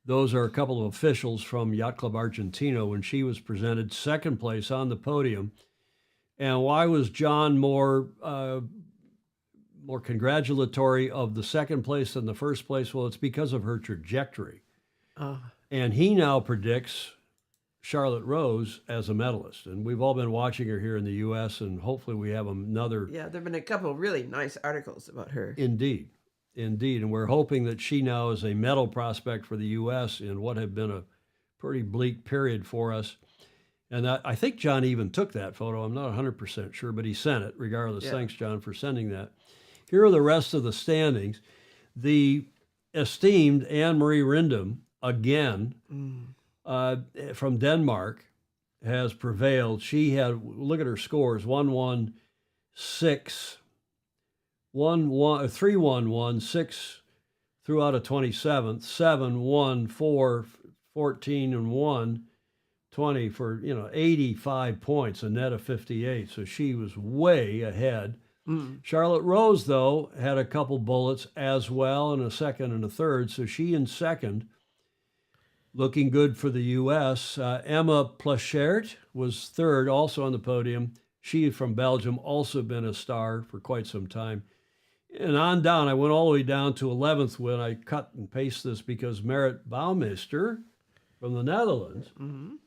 Those are a couple of officials from Yacht Club Argentino when she was presented second place on the podium. And why was John more congratulatory of the second place than the first place? Well, it's because of her trajectory. And he now predicts Charlotte Rose as a medalist. And we've all been watching her here in the U.S., and hopefully we have another. Yeah, there have been a couple of really nice articles about her. Indeed. And we're hoping that she now is a medal prospect for the U.S. in what had been a pretty bleak period for us. And I think John even took that photo. I'm not 100% sure, but he sent it regardless. Yeah. Thanks, John, for sending that. Here are the rest of the standings. The esteemed Anne-Marie Rindam, again, from Denmark, has prevailed. She had, look at her scores, 1-1-6, 3-1-1, 6 threw out a 27th, 7-1, 4, 14 and 1, 20 for 85 points, a net of 58. So she was way ahead. Charlotte Rose, though, had a couple bullets as well, and a second and a third. So she in second, looking good for the U.S. Emma Plachert was third, also on the podium. She from Belgium, also been a star for quite some time. And on down, I went all the way down to 11th when I cut and paste this because Merit Bouwmeester from the Netherlands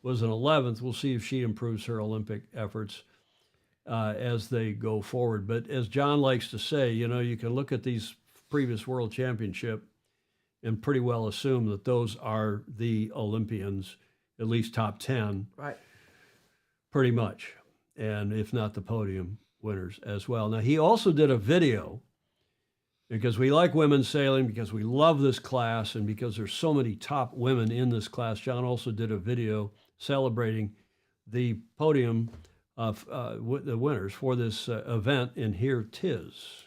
was an 11th. We'll see if she improves her Olympic efforts as they go forward. But as John likes to say, you can look at these previous World Championship and pretty well assume that those are the Olympians, at least top 10. Right. Pretty much. And if not the podium winners as well. Now, he also did a video because we like women's sailing, because we love this class, and because there's so many top women in this class. John also did a video celebrating the podium of the winners for this event, and here 'tis.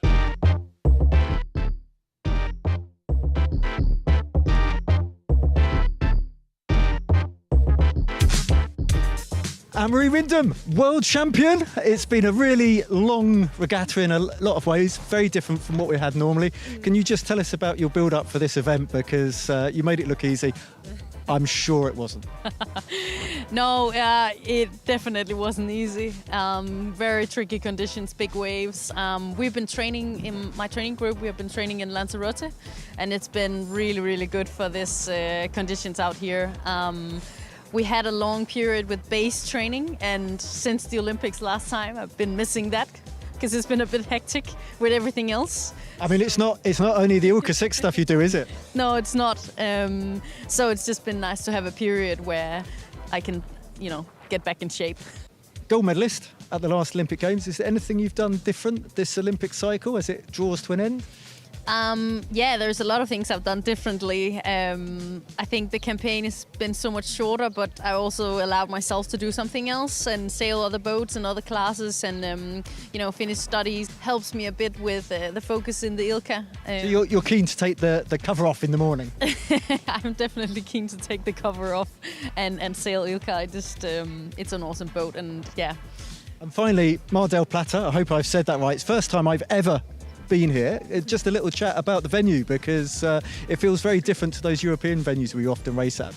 Anne-Marie Rindam, world champion. It's been a really long regatta in a lot of ways, very different from what we had normally. Can you just tell us about your build-up for this event? Because you made it look easy. I'm sure it wasn't. No, it definitely wasn't easy. Very tricky conditions, big waves. We've been training in my training group. We have been training in Lanzarote, and it's been really, really good for this conditions out here. We had a long period with base training, and since the Olympics last time, I've been missing that because it's been a bit hectic with everything else. I mean, it's not only the Orca 6 stuff you do, is it? No, it's not. So it's just been nice to have a period where I can, get back in shape. Gold medalist at the last Olympic Games. Is there anything you've done different this Olympic cycle as it draws to an end? Yeah, there's a lot of things I've done differently. I think the campaign has been so much shorter, but I also allowed myself to do something else and sail other boats and other classes, and finish studies. Helps me a bit with the focus in the ILCA. So you're keen to take the cover off in the morning? I'm definitely keen to take the cover off and sail ILCA. It's an awesome boat, and yeah. And finally, Mar del Plata. I hope I've said that right. It's the first time I've ever been here. Just a little chat about the venue, because it feels very different to those European venues we often race at.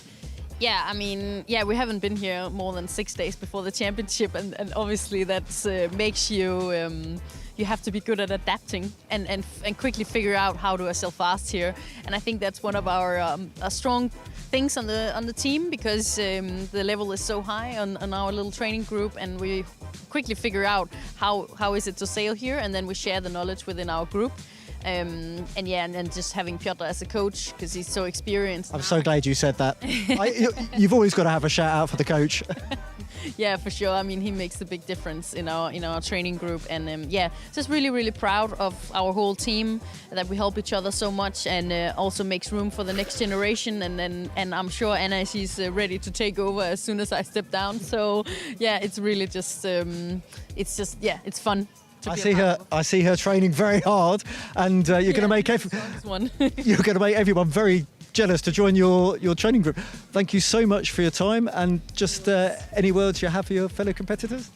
Yeah, we haven't been here more than 6 days before the championship, and obviously that makes you you have to be good at adapting and quickly figure out how to sail fast here. And I think that's one of our strong things on the team, because the level is so high on our little training group, and we quickly figure out how is it to sail here, and then we share the knowledge within our group. And just having Piotr as a coach, because he's so experienced. I'm so glad you said that. You've always got to have a shout out for the coach. Yeah, for sure. I mean, he makes a big difference in our training group, and just really, really proud of our whole team, that we help each other so much, and also makes room for the next generation. And I'm sure Anna, she's ready to take over as soon as I step down. So yeah, it's really just it's fun. I see her training very hard, and you're going to make you're going to make everyone very jealous to join your training group. Thank you so much for your time, and just any words you have for your fellow competitors?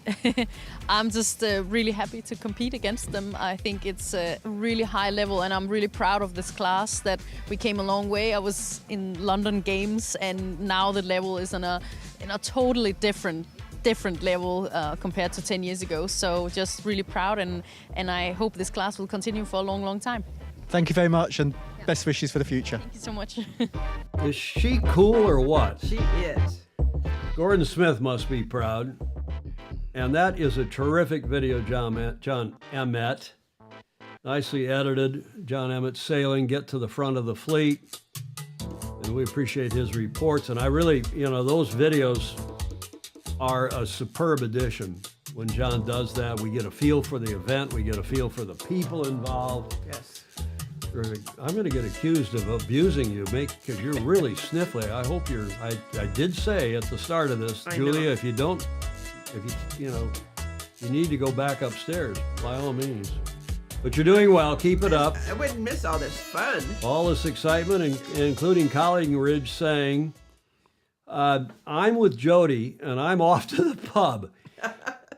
I'm just really happy to compete against them. I think it's a really high level, and I'm really proud of this class, that we came a long way. I was in London Games, and now the level is in a totally different level compared to 10 years ago. So just really proud, and I hope this class will continue for a long, long time. Thank you very much, and best wishes for the future. Thank you so much. Is she cool or what? She is. Gordon Smith must be proud. And that is a terrific video, John Emmett. Nicely edited. John Emmett sailing, get to the front of the fleet. And we appreciate his reports. And I really, those videos are a superb addition. When John does that, we get a feel for the event, we get a feel for the people involved. Yes. I'm going to get accused of abusing you, because you're really sniffly. I hope you're. I did say at the start of this, Julia, if you need to go back upstairs, by all means. But you're doing well. Keep it up. I wouldn't miss all this fun. All this excitement, including Colling Ridge saying, I'm with Jody and I'm off to the pub.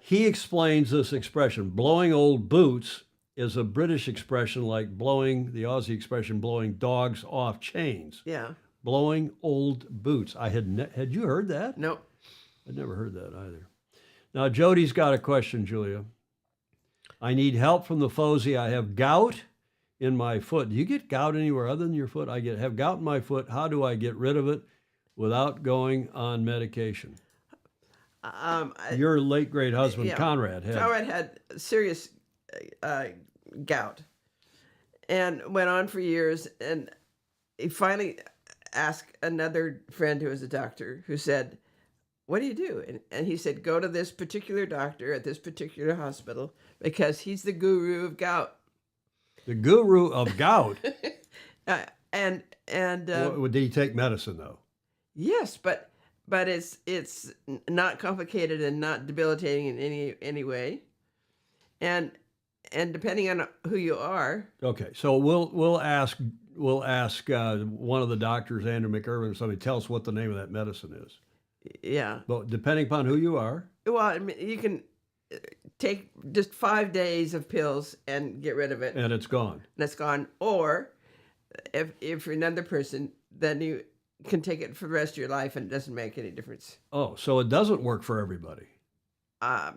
He explains this expression, blowing old boots, is a British expression like the Aussie expression, blowing dogs off chains. Yeah. Blowing old boots. Had you heard that? No. I'd never heard that either. Now, Jody's got a question, Julia. I need help from the Fozy. I have gout in my foot. Do you get gout anywhere other than your foot? I have gout in my foot. How do I get rid of it without going on medication? Your late great husband, Conrad had serious gout, and went on for years. And he finally asked another friend who was a doctor, who said, "What do you do?" And he said, "Go to this particular doctor at this particular hospital, because he's the guru of gout." The guru of gout. Did he take medicine though? Yes, but it's not complicated and not debilitating in any way, and depending on who you are. Okay, so we'll ask one of the doctors, Andrew McIrvin or somebody, tell us what the name of that medicine is. Yeah. But depending upon who you are. Well, I mean, you can take just 5 days of pills and get rid of it. And it's gone. And it's gone. Or if you're another person, then you can take it for the rest of your life and it doesn't make any difference. Oh, so it doesn't work for everybody?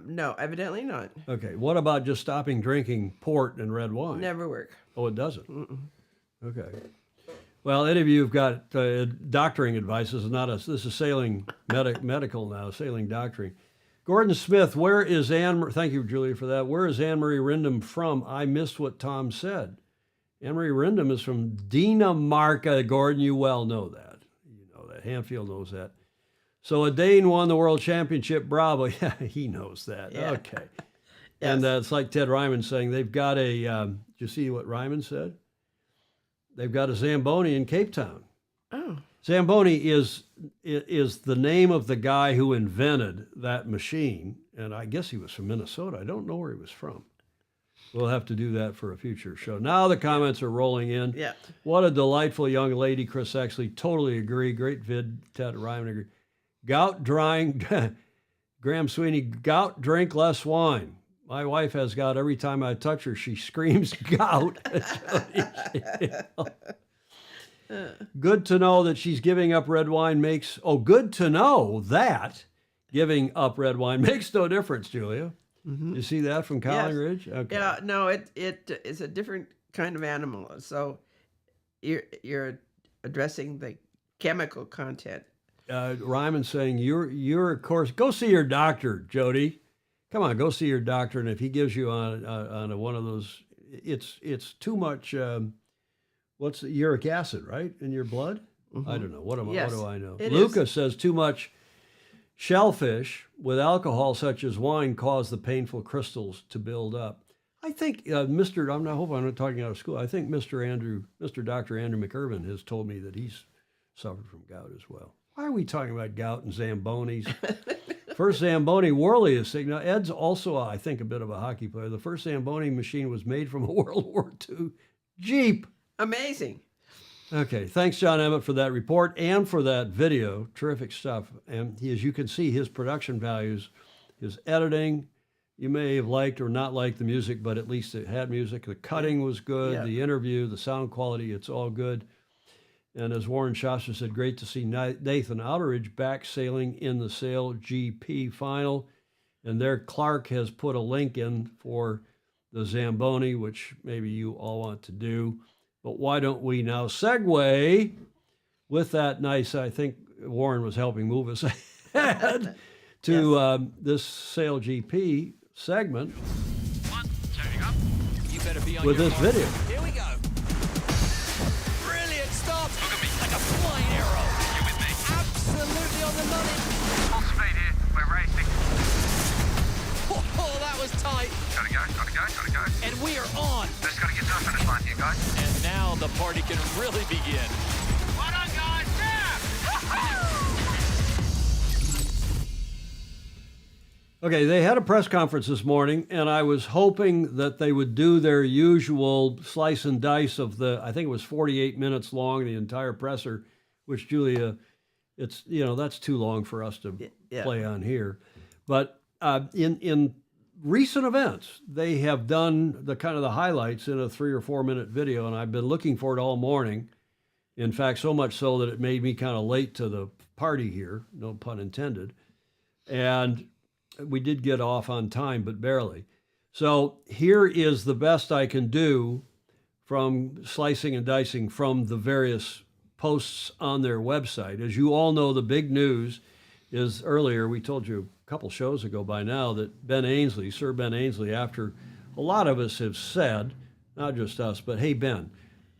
No, evidently not. Okay. What about just stopping drinking port and red wine? Never work. Oh, it doesn't? Mm-mm. Okay. Well, any of you who've got doctoring advice, this is sailing medical now, sailing doctoring. Gordon Smith, where is thank you, Julia, for that. Where is Anne-Marie Rindam from? I missed what Tom said. Anne-Marie Rindam is from Dinamarca, Gordon. You well know that. You know that. Hanfield knows that. So a Dane won the world championship. Bravo. Yeah, he knows that. Yeah. Okay. Yes. And it's like Ted Ryman saying they've got did you see what Ryman said? they've got a Zamboni in Cape Town. Oh. Zamboni is the name of the guy who invented that machine, and I guess he was from Minnesota. I don't know where he was from. We'll have to do that for a future show. Now the comments are rolling in. Yeah. What a delightful young lady. Chris Exley, totally agree. Great vid. Ted Ryman agree. Gout drying. Graham Sweeney, gout, drink less wine. My wife has gout. Every time I touch her, she screams gout. Good to know that she's giving up red wine makes, good to know that giving up red wine makes no difference, Julia. You see that from Cowling Ridge? Okay. Yeah, no, it is a different kind of animal. So you're addressing the chemical content. Ryman's saying you're of course, go see your doctor, Jody. Come on, go see your doctor, and if he gives you on one of those, it's too much. What's the uric acid, right, in your blood? I don't know. What do I know? Lucas says too much shellfish with alcohol such as wine cause the painful crystals to build up. I think I hope I'm not talking out of school. I think Dr. Andrew McIrvin has told me that he's suffered from gout as well. Why are we talking about gout and Zambonis? First Zamboni Worley is saying, now Ed's also, I think, a bit of a hockey player. The first Zamboni machine was made from a World War II Jeep. Amazing. Okay, thanks, John Emmett, for that report and for that video. Terrific stuff. And as you can see, his production values, his editing, you may have liked or not liked the music, but at least it had music. The cutting was good. Yeah. The interview, the sound quality, it's all good. And as Warren Shasta said, great to see Nathan Outeridge back sailing in the SailGP final. And there, Clark has put a link in for the Zamboni, which maybe you all want to do. But why don't we now segue with that nice, I think Warren was helping move us ahead to this SailGP segment with this video. Here we go. Brilliant start. Look at me. Like a flying arrow. You with me? Absolutely on the money. Full speed here. We're racing. Oh, that was tight. Gotta go. And we are on. Just gotta get to the finish line here, guys. And now the party can really begin. Well done, guys. Okay, they had a press conference this morning, and I was hoping that they would do their usual slice and dice of I think it was 48 minutes long, the entire presser, which, Julia, that's too long for us to play on here. But in recent events, they have done the kind of the highlights in a 3 or 4 minute video, and I've been looking for it all morning. In fact, so much so that it made me kind of late to the party here, no pun intended. And we did get off on time, but barely. So here is the best I can do from slicing and dicing from the various posts on their website. As you all know, the big news is earlier, we told you a couple shows ago by now, that Sir Ben Ainslie, after a lot of us have said, not just us, but hey, Ben,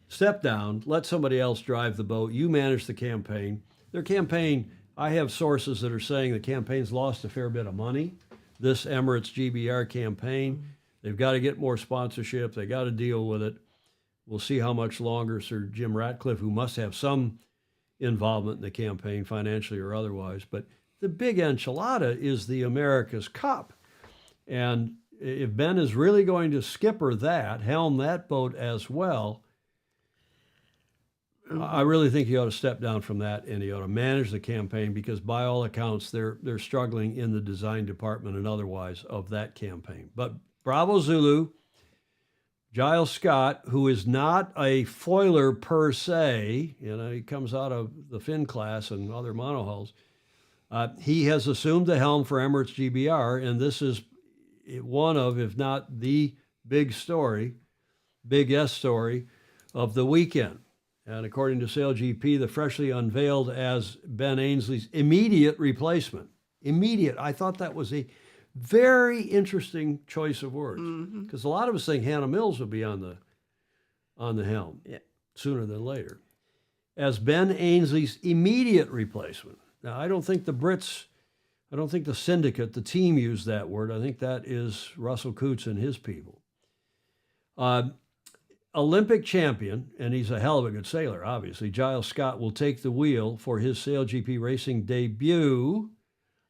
step down, let somebody else drive the boat, you manage the campaign. Their campaign, I have sources that are saying the campaign's lost a fair bit of money, this Emirates GBR campaign. They've got to get more sponsorship. They got to deal with it. We'll see how much longer Sir Jim Ratcliffe, who must have some involvement in the campaign, financially or otherwise. But the big enchilada is the America's Cup. And if Ben is really going to skipper that, helm that boat as well, I really think he ought to step down from that, and he ought to manage the campaign, because by all accounts, they're struggling in the design department and otherwise of that campaign. But Bravo Zulu, Giles Scott, who is not a foiler per se, he comes out of the Finn class and other monohulls, he has assumed the helm for Emirates GBR, and this is one of, if not the big S story of the weekend. And according to SailGP, the freshly unveiled as Ben Ainslie's immediate replacement. Immediate. I thought that was a very interesting choice of words, because a lot of us think Hannah Mills will be on the helm sooner than later. As Ben Ainslie's immediate replacement. Now, I don't think the syndicate, the team used that word. I think that is Russell Coots and his people. Olympic champion, and he's a hell of a good sailor, obviously, Giles Scott will take the wheel for his SailGP racing debut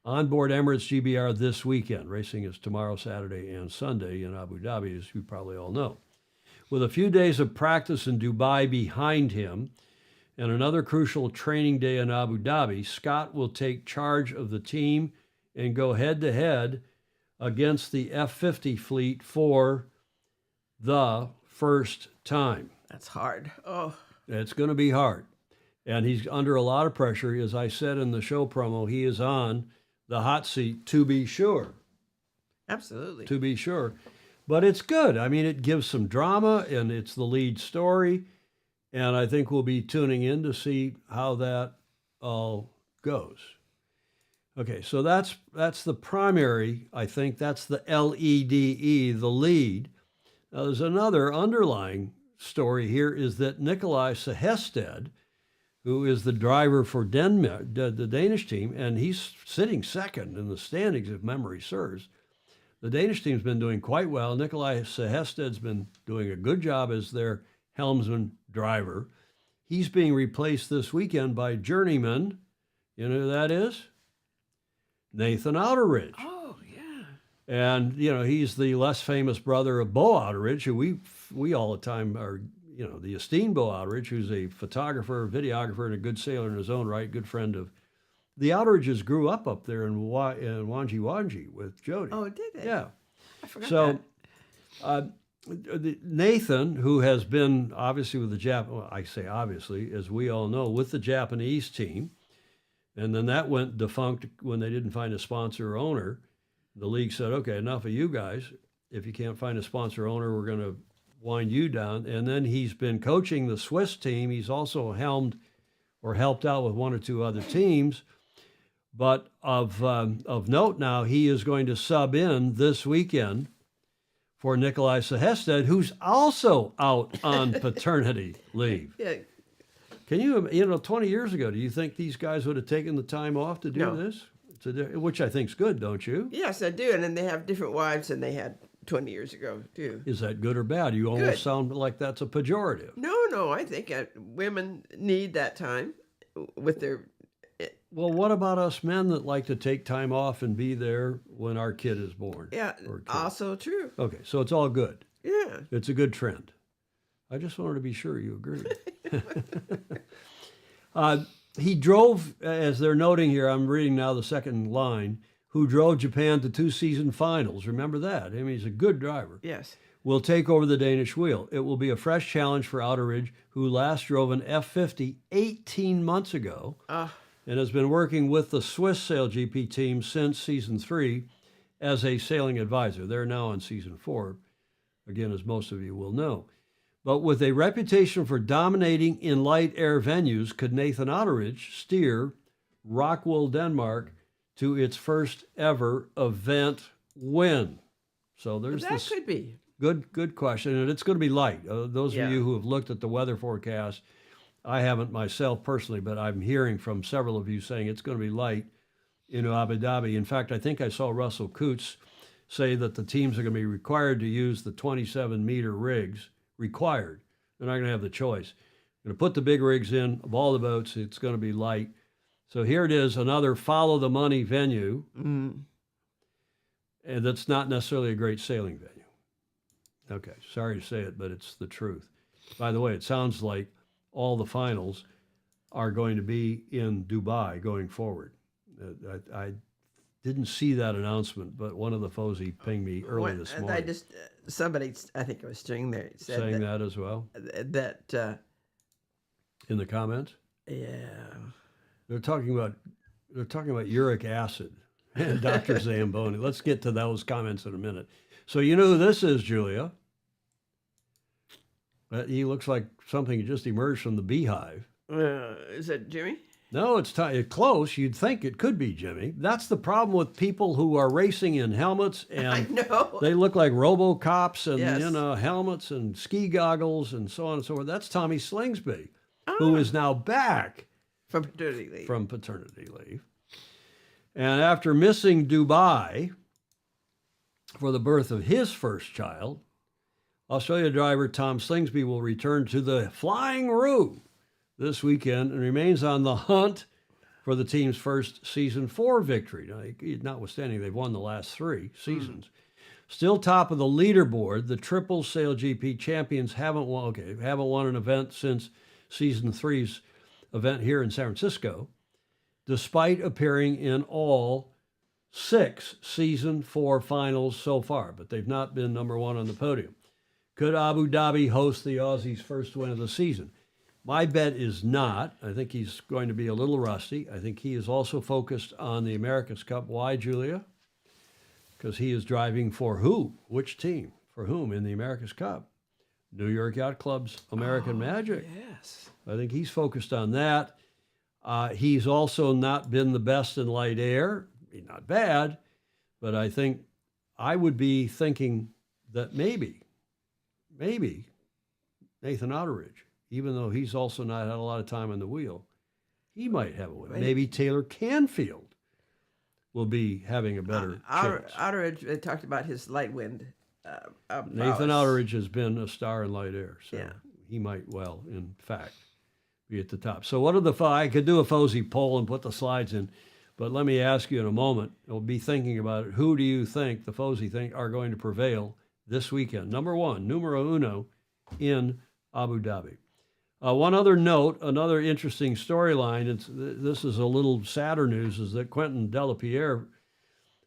on board Emirates GBR this weekend. Racing is tomorrow, Saturday, and Sunday in Abu Dhabi, as you probably all know. With a few days of practice in Dubai behind him and another crucial training day in Abu Dhabi, Scott will take charge of the team and go head-to-head against the F-50 fleet for the first time. That's hard. Oh, It's going to be hard. And he's under a lot of pressure. As I said in the show promo, he is on the hot seat, to be sure. absolutely. To be sure. But it's good. I mean, it gives some drama, and it's the lead story. And I think we'll be tuning in to see how that all goes. Okay, so that's the primary, I think. That's the LEDE, the lead. Now, there's another underlying story here is that Nikolai Sehested, who is the driver for Denmark, the Danish team, and he's sitting second in the standings, if memory serves. The Danish team's been doing quite well. Nikolai Sehested's been doing a good job as their helmsman driver. He's being replaced this weekend by journeyman. You know who that is? Nathan Outeridge. Oh, yeah. And, you know, he's the less famous brother of Bo Outeridge, who we all the time are, you know, the esteemed Bo Outeridge, who's a photographer, videographer, and a good sailor in his own right, good friend of. The Outeridges grew up there in Wanji with Jody. Oh, did they? Yeah. I forgot So, that. Nathan, who has been obviously with the well, I say obviously, as we all know, with the Japanese team, and then that went defunct when they didn't find a sponsor or owner. The league said, okay, enough of you guys. If you can't find a sponsor or owner, we're going to wind you down. And then he's been coaching the Swiss team. He's also helmed or helped out with one or two other teams. But of note now, he is going to sub in this weekend for Nikolai Sehested, who's also out on paternity leave. Yeah. Can you 20 years ago, do you think these guys would have taken the time off to do No. this? Which I think's good, don't you? Yes, I do. And then they have different wives than they had 20 years ago, too. Is that good or bad? You almost Good. sound like that's a pejorative. No, I think women need that time with their. Well, what about us men that like to take time off and be there when our kid is born? Yeah, or kid? also true. Okay, so it's all good. Yeah. It's a good trend. I just wanted to be sure you agree. He drove, as they're noting here, I'm reading now the second line, who drove Japan to 2 season finals. Remember that. I mean, he's a good driver. Yes. Will take over the Danish wheel. It will be a fresh challenge for Outeridge, who last drove an F-50 18 months ago and has been working with the Swiss SailGP team since season 3 as a sailing advisor. They're now on season 4, again, as most of you will know. But with a reputation for dominating in light air venues, could Nathan Outeridge steer Rockwool, Denmark, to its first ever event win? So there's That this could be. good question, and it's going to be light. Those Yeah. of you who have looked at the weather forecast, I haven't myself personally, but I'm hearing from several of you saying it's going to be light in Abu Dhabi. In fact, I think I saw Russell Coutts say that the teams are going to be required to use the 27-meter rigs. Required. They're not going to have the choice. They're going to put the big rigs in of all the boats. It's going to be light. So here it is, another follow the money venue. And that's not necessarily a great sailing venue. Okay, sorry to say it, but it's the truth. By the way, it sounds like all the finals are going to be in Dubai going forward. I didn't see that announcement, but one of the Fozy pinged me early this morning. I just somebody, I think it was String there, said saying that as well that in the comments. yeah. They're talking about uric acid and Dr. Zamboni. Let's get to those comments in a minute. So you know who this is, Julia? He looks like something just emerged from the beehive. Is that Jimmy? No, it's close. You'd think it could be Jimmy. That's the problem with people who are racing in helmets, I and know. they look like RoboCops and Yes. helmets and ski goggles and so on and so forth. That's Tommy Slingsby, who is now back From paternity leave. from paternity leave. And after missing Dubai for the birth of his first child, Australia driver Tom Slingsby will return to the Flying Roo this weekend and remains on the hunt for the team's first Season 4 victory. Now, notwithstanding they've won the last 3 seasons. Still top of the leaderboard, the triple SailGP champions haven't won an event since Season 3's event here in San Francisco, despite appearing in all 6 Season 4 finals so far, but they've not been number 1 on the podium. Could Abu Dhabi host the Aussies' first win of the season? My bet is not. I think he's going to be a little rusty. I think he is also focused on the America's Cup. Why, Julia? Because he is driving for who? Which team? For whom in the America's Cup? New York Yacht Club's American Magic. Yes. I think he's focused on that. He's also not been the best in light air. Not bad, but I think I would be thinking that maybe Nathan Outteridge, even though he's also not had a lot of time on the wheel, he might have a win. Maybe Taylor Canfield will be having a better chance. Outteridge talked about his light wind. Nathan Outteridge has been a star in light air, so Yeah. he might well, in fact, be at the top. So what are the I could do a Fozy poll and put the slides in, but let me ask you in a moment, we'll be thinking about it. Who do you think, the Fozy think, are going to prevail this weekend? Number 1, numero uno, in Abu Dhabi. One other note, another interesting storyline, this is a little sadder news, is that Quentin Delapierre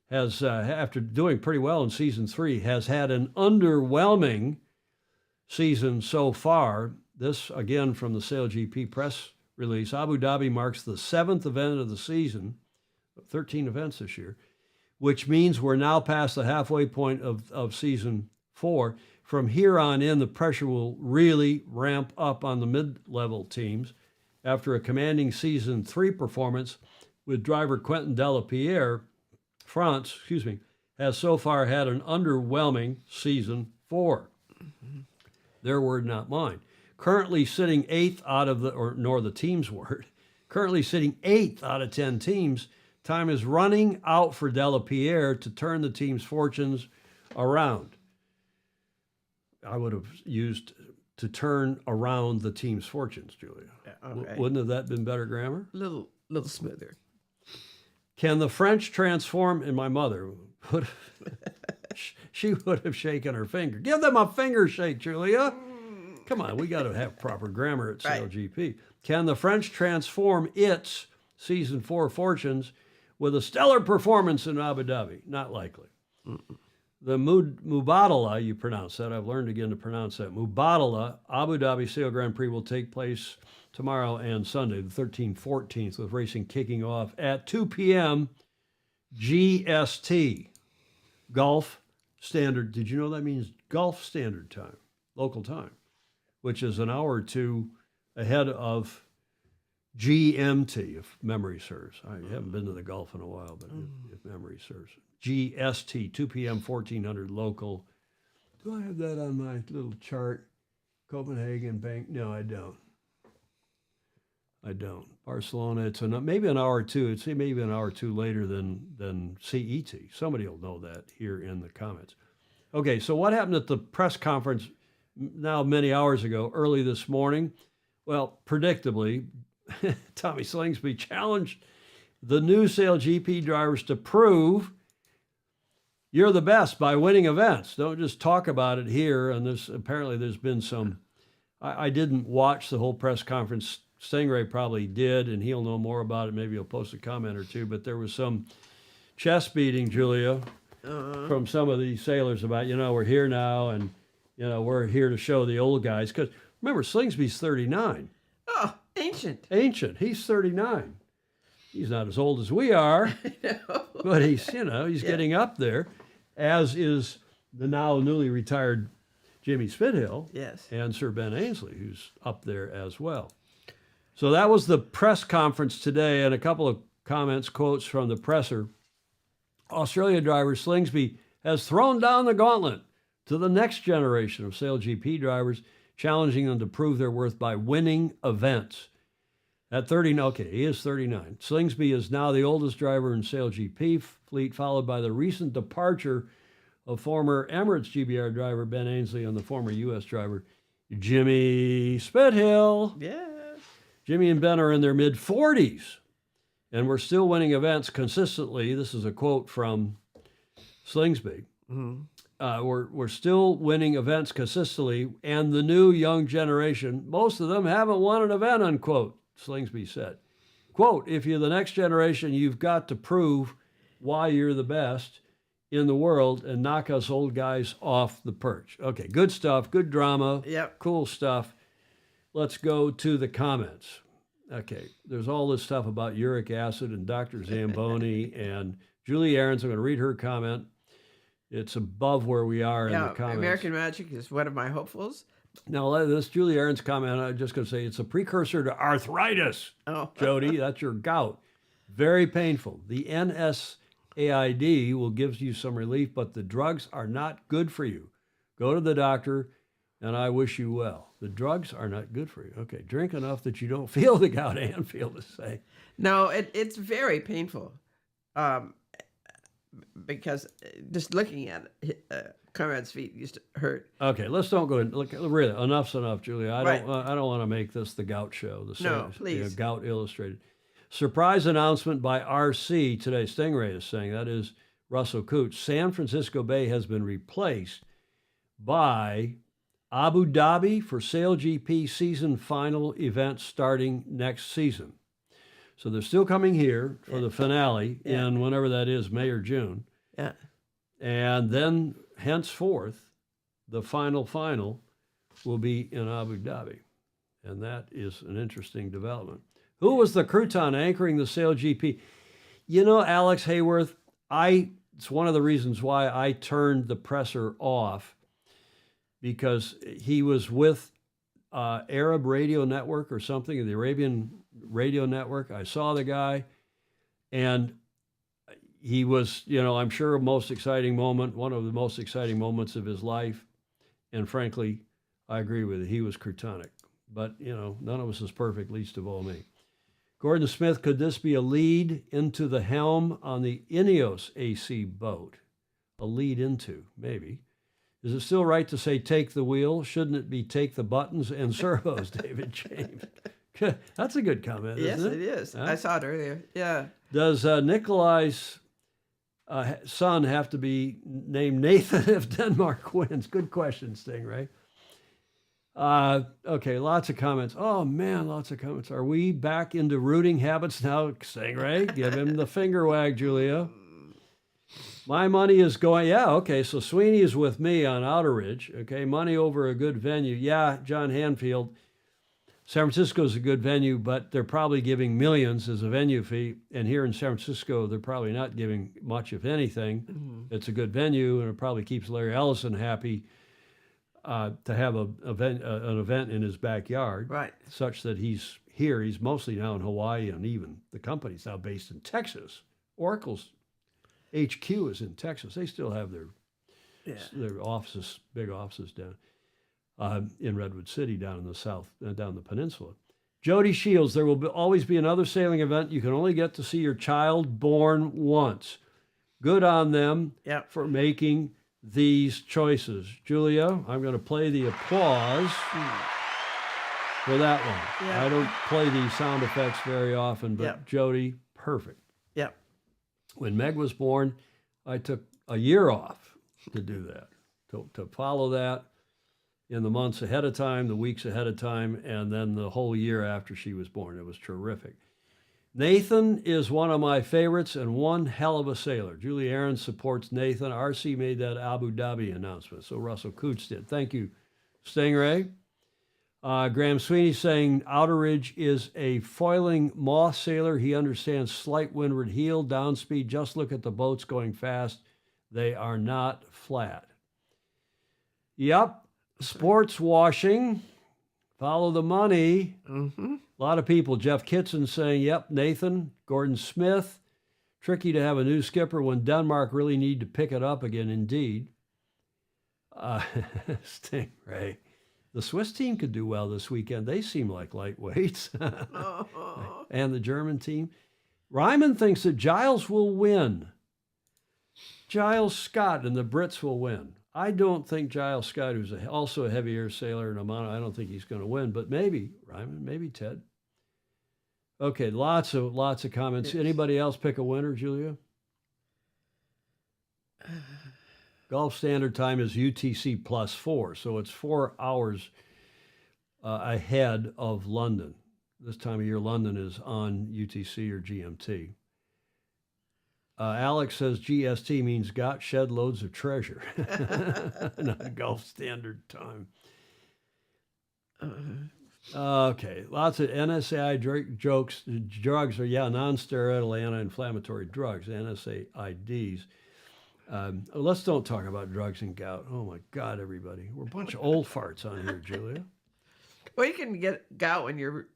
has, after doing pretty well in Season 3, has had an underwhelming season so far. This, again, from the SailGP press release. Abu Dhabi marks the 7th event of the season, 13 events this year, which means we're now past the halfway point of Season 4. From here on in, the pressure will really ramp up on the mid-level teams after a commanding Season 3 performance with driver Quentin Delapierre. France, has so far had an underwhelming Season 4. Their word, not mine. Currently sitting 8th out of nor the team's word, currently sitting 8th out of 10 teams. Time is running out for Delapierre to turn the team's fortunes around. I would have used to turn around the team's fortunes, Julia. Okay. Wouldn't have that been better grammar? Little smoother. Can the French transform? And my mother she would have shaken her finger. Give them a finger shake, Julia. Come on, we got to have proper grammar at SailGP. Can the French transform its Season 4 fortunes with a stellar performance in Abu Dhabi? Not likely. The Mubadala, you pronounce that. I've learned again to pronounce that. Mubadala Abu Dhabi Sail Grand Prix will take place tomorrow and Sunday, the 13th, 14th, with racing kicking off at 2 p.m. GST, Gulf Standard. Did you know that means Gulf Standard Time, local time, which is an hour or two ahead of GMT, if memory serves. I haven't been to the Gulf in a while, but if memory serves. GST, 2 p.m., 1400 local. Do I have that on my little chart? Copenhagen Bank? No, I don't. Barcelona, it's maybe an hour or two. It's maybe an hour or two later than CET. Somebody will know that here in the comments. Okay, so what happened at the press conference now many hours ago, early this morning? Well, predictably, Tommy Slingsby challenged the new SailGP drivers to prove you're the best by winning events. Don't just talk about it here. And apparently there's been some, I didn't watch the whole press conference. Stingray probably did, and he'll know more about it. Maybe he'll post a comment or two, but there was some chest beating, Julia, from some of these sailors about, we're here now, and, we're here to show the old guys. Because remember, Slingsby's 39. Oh, ancient. He's 39. He's not as old as we are, but he's getting up there, as is the now newly retired Jimmy Spithill, and Sir Ben Ainslie, who's up there as well. So that was the press conference today, and a couple of comments, quotes from the presser. Australia driver Slingsby has thrown down the gauntlet to the next generation of SailGP drivers, challenging them to prove their worth by winning events. At 30, he is 39. Slingsby is now the oldest driver in SailGP fleet, followed by the recent departure of former Emirates GBR driver Ben Ainsley and the former U.S. driver Jimmy Spithill. Yes. Jimmy and Ben are in their mid-40s, and we're still winning events consistently. This is a quote from Slingsby. We're still winning events consistently, and the new young generation, most of them haven't won an event, unquote, Slingsby said. Quote, if you're the next generation, you've got to prove why you're the best in the world and knock us old guys off the perch. Okay, good stuff, good drama, Yep. cool stuff. Let's go to the comments. Okay, there's all this stuff about uric acid and Dr. Zamboni and Julie Ahrens. I'm going to read her comment. It's above where we are in the comments. American Magic is one of my hopefuls. Now, this Julie Ahrens comment, I'm just going to say it's a precursor to arthritis. Oh. Jody, that's your gout. Very painful. The NSAID will give you some relief, but the drugs are not good for you. Go to the doctor, and I wish you well. The drugs are not good for you. Okay, drink enough that you don't feel the gout, Anfield is saying. No, it's very painful. Because just looking at it, Conrad's feet used to hurt. Okay, let's don't go in. Look, really, enough's enough, Julia. I Right. don't want to make this the gout show. No, please. Gout Illustrated. Surprise announcement by RC today. Stingray is saying, that is Russell Cooch. San Francisco Bay has been replaced by Abu Dhabi for SailGP season final event starting next season. So they're still coming here for the finale in whenever that is, May or June. Yeah. And then henceforth, the final will be in Abu Dhabi. And that is an interesting development. Who was the crouton anchoring the SailGP? You know, Alex Hayworth, it's one of the reasons why I turned the presser off, because he was with Arab Radio Network or something, the Arabian Radio Network. I saw the guy, and he was, I'm sure one of the most exciting moments of his life. And frankly, I agree with it. He was croutonic. But, none of us is perfect, least of all me. Gordon Smith, could this be a lead into the helm on the Ineos AC boat? A lead into, maybe. Is it still right to say take the wheel? Shouldn't it be take the buttons and servos, David James? That's a good comment, Yes, isn't it is. Huh? I saw it earlier. Yeah. Does Nikolai's son have to be named Nathan if Denmark wins? Good question, Stingray. Okay, lots of comments. Oh, man, lots of comments. Are we back into rooting habits now, Stingray? Give him the finger wag, Julia. My money is going, okay, so Sweeney is with me on Outer Ridge. Okay, money over a good venue. Yeah, John Hanfield. San Francisco is a good venue, but they're probably giving millions as a venue fee. And here in San Francisco, they're probably not giving much, if anything. Mm-hmm. It's a good venue, and it probably keeps Larry Ellison happy to have an event in his backyard, Right. such that he's here. He's mostly now in Hawaii, and even the company's now based in Texas. Oracle's HQ is in Texas. They still have their offices, big offices down in Redwood City, down in the south, down the peninsula. Jody Shields, there will always be another sailing event. You can only get to see your child born once. Good on them for making these choices. Julia, I'm going to play the applause for that one. Yeah. I don't play these sound effects very often, but Jody, perfect. Yep. When Meg was born, I took a year off to do that, to follow that in the months ahead of time, the weeks ahead of time, and then the whole year after she was born. It was terrific. Nathan is one of my favorites and one hell of a sailor. Julie Ahrens supports Nathan. RC made that Abu Dhabi announcement, so Russell Cooch did. Thank you, Stingray. Graham Sweeney saying Outer Ridge is a foiling moth sailor. He understands slight windward heel, downspeed. Just look at the boats going fast. They are not flat. Yep. Sports washing. Follow the money. Mm-hmm. A lot of people. Jeff Kitson saying, yep, Nathan. Gordon Smith. Tricky to have a new skipper when Denmark really need to pick it up again, indeed. Stingray. The Swiss team could do well this weekend. They seem like lightweights. And the German team. Ryman thinks that Giles will win. Giles Scott and the Brits will win. I don't think Giles Scott, who's also a heavy air sailor in Amano, I don't think he's going to win, but maybe, Ryman, maybe Ted. Okay, lots of comments. Yes. Anybody else pick a winner, Julia? Golf standard time is UTC +4, so it's 4 hours ahead of London. This time of year, London is on UTC or GMT. Alex says GST means got shed loads of treasure, not golf standard time. Okay, lots of NSAI jokes. Drugs are, non-steroidal anti-inflammatory drugs, NSAIDs. Let's don't talk about drugs and gout. Oh my God, everybody. We're a bunch of old farts on here, Julia. Well, you can get gout when you're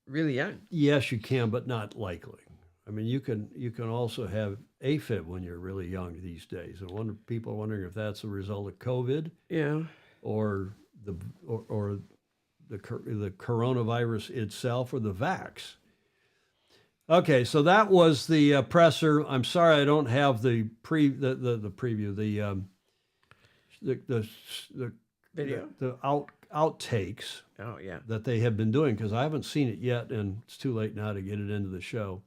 really young. Yes, you can, but not likely. I mean, you can also have AFib when you're really young these days. And people are wondering if that's a result of COVID, Yeah. or the coronavirus itself, or the vax. Okay, so that was the presser. I'm sorry I don't have the preview, the Video. the outtakes Oh, yeah. that they have been doing, because I haven't seen it yet, and it's too late now to get it into the show.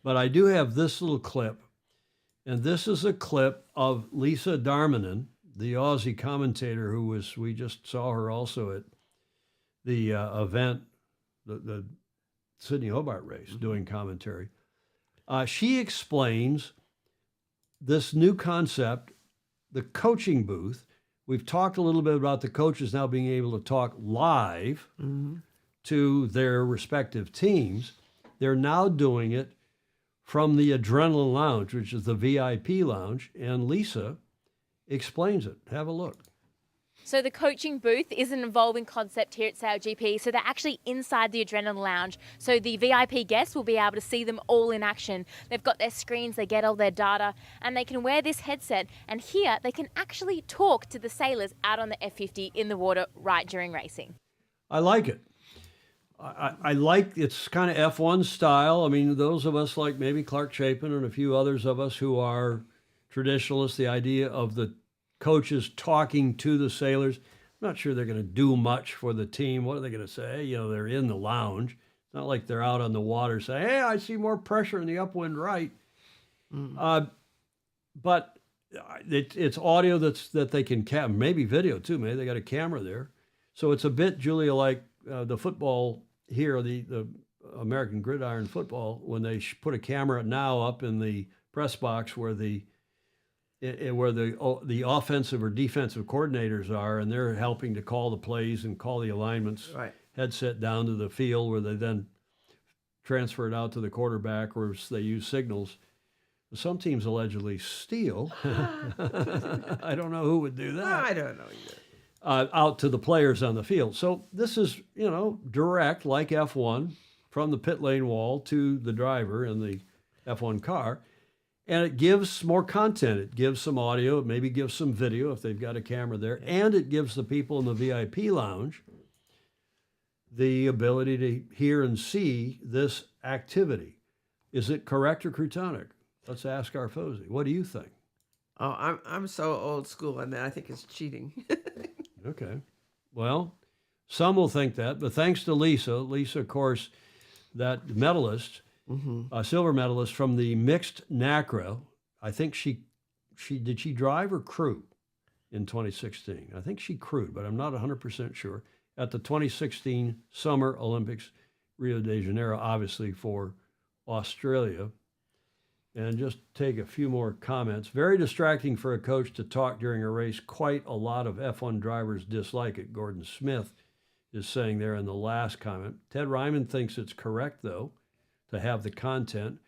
But I do have this little clip, and this is a clip of Lisa Darmanin, the Aussie commentator we just saw her also at the event, the Sydney Hobart race, doing commentary. She explains this new concept, the coaching booth. We've talked a little bit about the coaches now being able to talk live to their respective teams. They're now doing it from the Adrenaline Lounge, which is the VIP lounge, and Lisa explains it. Have a look. So the coaching booth is an evolving concept here at SailGP. So they're actually inside the Adrenaline Lounge. So the VIP guests will be able to see them all in action. They've got their screens, they get all their data, and they can wear this headset. And here they can actually talk to the sailors out on the F50 in the water right during racing. I like it. I like, it's kind of F1 style. I mean, those of us like maybe Clark Chapin and a few others of us who are traditionalists, the idea of the coaches talking to the sailors. I'm not sure they're going to do much for the team. What are they going to say? You know, they're in the lounge. It's not like they're out on the water saying, hey, I see more pressure in the upwind right. But it's audio that they can capture, maybe video too. Maybe they got a camera there. So it's a bit, Julia, like the football here, the American Gridiron football, when they put a camera now up in the press box where the offensive or defensive coordinators are, and they're helping to call the plays and call the alignments. Right. Headset down to the field where they then transfer it out to the quarterback, where they use signals. Some teams allegedly steal. I don't know who would do that. I don't know either. Out to the players on the field. So this is, direct, like F1, from the pit lane wall to the driver in the F1 car. And it gives more content. It gives some audio, it maybe gives some video if they've got a camera there. And it gives the people in the VIP lounge the ability to hear and see this activity. Is it correct or crutonic? Let's ask our Fozy. What do you think? Oh, I'm so old school on that. I think it's cheating. Okay. Well, some will think that, but thanks to Lisa, of course, that medalist, silver medalist from the mixed NACRA. I think she did she drive or crew in 2016? I think she crewed, but I'm not 100% sure. At the 2016 Summer Olympics, Rio de Janeiro, obviously for Australia. And just take a few more comments. Very distracting for a coach to talk during a race. Quite a lot of F1 drivers dislike it. Gordon Smith is saying there in the last comment. Ted Ryman thinks it's correct, though, to have the content.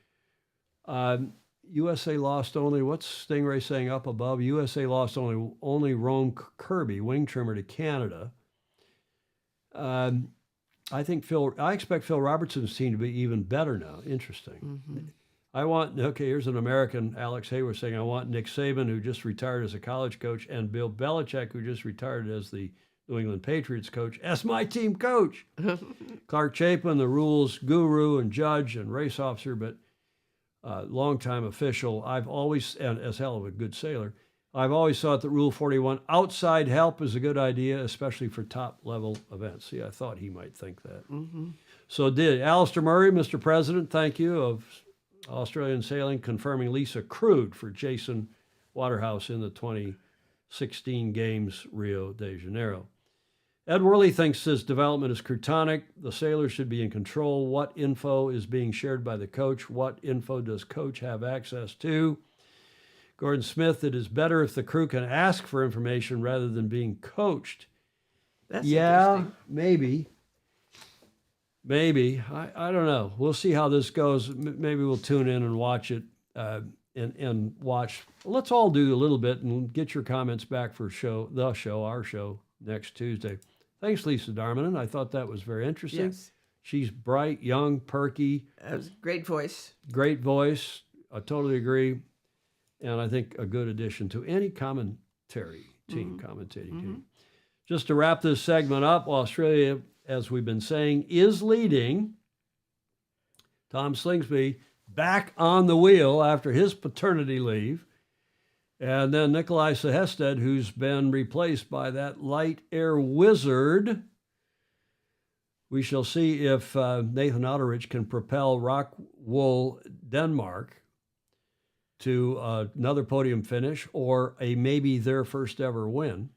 USA lost only, what's Stingray saying up above? USA lost only Ron Kirby, wing trimmer, to Canada. I expect Phil Robertson's team to be even better now. Interesting. Here's an American, Alex Hayward, saying, I want Nick Saban, who just retired as a college coach, and Bill Belichick, who just retired as the New England Patriots coach, as my team coach. Clark Chapin, the rules guru and judge and race officer, but longtime official. I've always, and as hell of a good sailor, I've always thought that Rule 41, outside help is a good idea, especially for top-level events. See, I thought he might think that. Mm-hmm. So did. Alistair Murray, Mr. President, thank you, of Australian Sailing, confirming Lisa crewed for Jason Waterhouse in the 2016 Games, Rio de Janeiro. Ed Worley thinks this development is crotonic. The sailors should be in control. What info is being shared by the coach? What info does coach have access to? Gordon Smith, it is better if the crew can ask for information rather than being coached. That's yeah, interesting. maybe. Maybe. I don't know. We'll see how this goes. Maybe we'll tune in and watch it and watch. Let's all do a little bit and get your comments back for our show next Tuesday. Thanks, Lisa Darmanin. I thought that was very interesting. Yes. She's bright, young, perky. That was a great voice. Great voice. I totally agree. And I think a good addition to any commentary team, commentating team. Just to wrap this segment up, Australia, as we've been saying, is leading. Tom Slingsby back on the wheel after his paternity leave. And then Nikolai Sehested, who's been replaced by that light air wizard. We shall see if Nathan Otteridge can propel Rockwool Denmark to another podium finish or a maybe their first ever win.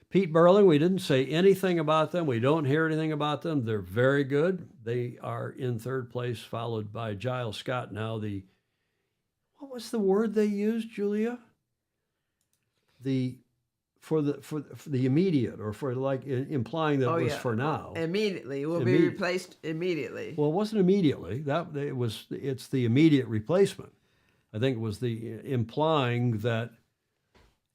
Pete Burling, we didn't say anything about them. We don't hear anything about them. They're very good. They are in third place, followed by Giles Scott. Now what was the word they used, Julia? For the immediate, or for like implying that it was for now. Immediately. It will be replaced immediately. Well, it wasn't immediately. It's the immediate replacement. I think it was the implying that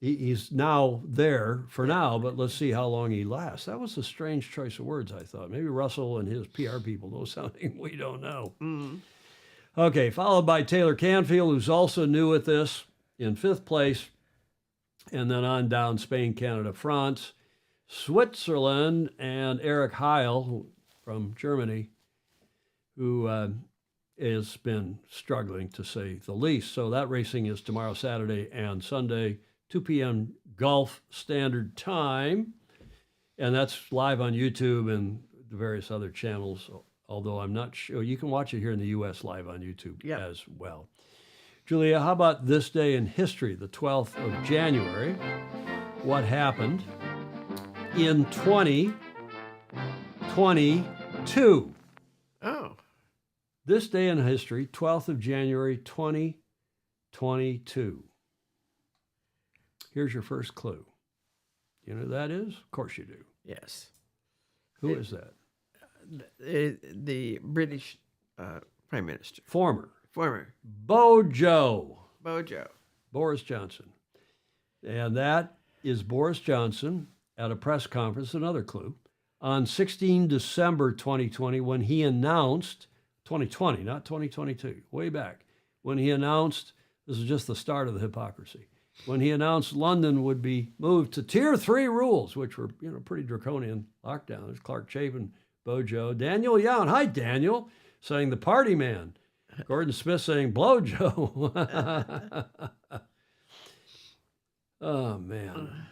he's now there for now, but let's see how long he lasts. That was a strange choice of words, I thought. Maybe Russell and his PR people know something we don't know. Mm-hmm. Okay, followed by Taylor Canfield, who's also new at this, in fifth place. And then on down, Spain, Canada, France, Switzerland, and Eric Heil from Germany, who has been struggling, to say the least. So that racing is tomorrow, Saturday, and Sunday, 2 p.m. Gulf Standard Time. And that's live on YouTube and the various other channels, although I'm not sure. You can watch it here in the U.S. live on YouTube as well. Julia, how about this day in history, the 12th of January? What happened in 2022? Oh. This day in history, 12th of January, 2022. Here's your first clue. You know who that is? Of course you do. Yes. Who is that? The British Prime Minister. Former. Bojo. Boris Johnson. And that is Boris Johnson at a press conference, another clue, on 16 December 2020 when he announced, 2020, not 2022, way back, when he announced, this is just the start of the hypocrisy, when he announced London would be moved to Tier 3 rules, which were, pretty draconian lockdown. There's Clark Chapin, Bojo, Daniel Young. Hi, Daniel, saying the party man. Gordon Smith saying, blow Joe. Oh, man.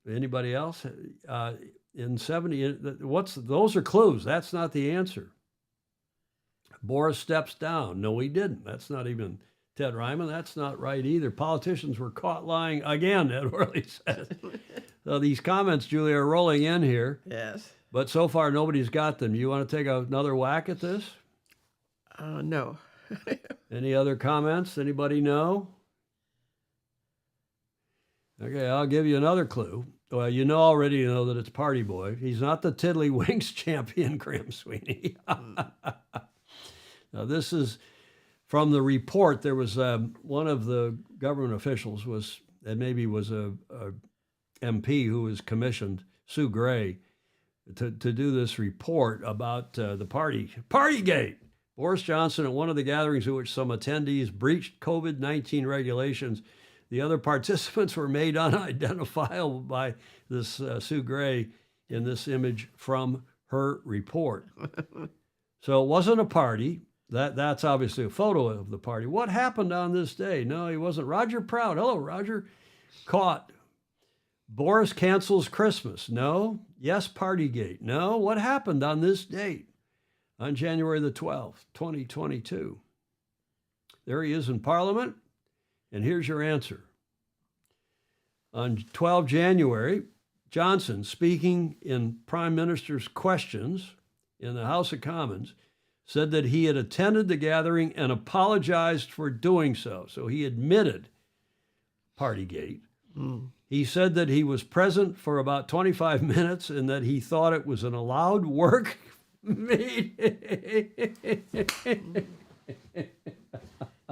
Anybody else? In 70, those are clues. That's not the answer. Boris steps down. No, he didn't. That's not even Ted Ryman. That's not right either. Politicians were caught lying again, Ed Worley says. So these comments, Julia, are rolling in here. Yes. But so far, nobody's got them. You want to take another whack at this? No. Any other comments? Anybody know? Okay, I'll give you another clue. Well, already know that it's Party Boy. He's not the Tiddlywinks champion, Graham Sweeney. Now, this is from the report. There was one of the government officials was a MP who was commissioned, Sue Gray, to do this report about the Partygate. Boris Johnson at one of the gatherings in which some attendees breached COVID-19 regulations. The other participants were made unidentifiable by this Sue Gray in this image from her report. So it wasn't a party. That's obviously a photo of the party. What happened on this day? No, he wasn't. Roger Proud. Hello, Roger. Caught. Boris cancels Christmas. No. Yes, Partygate. No. What happened on this date? On January the 12th, 2022. There he is in Parliament, and here's your answer. On 12 January, Johnson, speaking in Prime Minister's questions in the House of Commons, said that he had attended the gathering and apologized for doing so. So he admitted Partygate. He said that he was present for about 25 minutes and that he thought it was an allowed work meeting.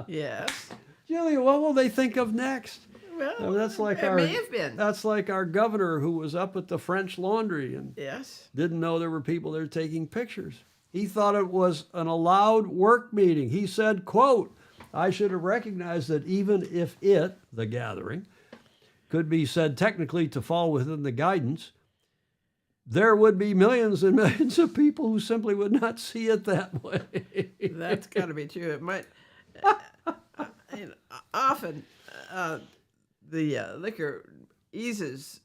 Yes. Julia, what will they think of next? Well, I mean, that's like it may have been. That's like our governor who was up at the French Laundry and Yes. didn't know there were people there taking pictures. He thought it was an allowed work meeting. He said, quote, I should have recognized that even if it, the gathering, could be said technically to fall within the guidance, there would be millions and millions of people who simply would not see it that way. That's got to be true. It might. Often, the liquor eases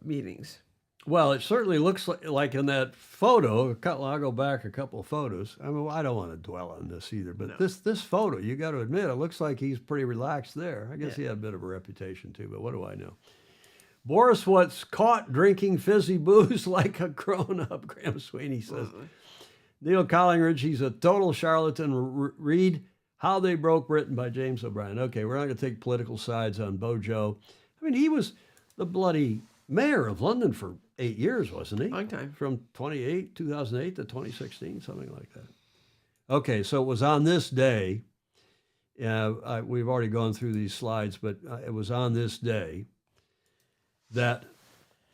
meetings. Well, it certainly looks like in that photo. I'll go back a couple of photos. I mean, I don't want to dwell on this either, but this photo, you got to admit, it looks like he's pretty relaxed there. I guess he had a bit of a reputation too, but what do I know? Boris was caught drinking fizzy booze like a grown-up, Graham Sweeney says. Neil Collingridge, he's a total charlatan. Read How They Broke Britain by James O'Brien. Okay, we're not going to take political sides on Bojo. I mean, he was the bloody mayor of London for 8 years, wasn't he? Long time. From 2008 to 2016, something like that. Okay, so it was on this day. We've already gone through these slides, but it was on this day that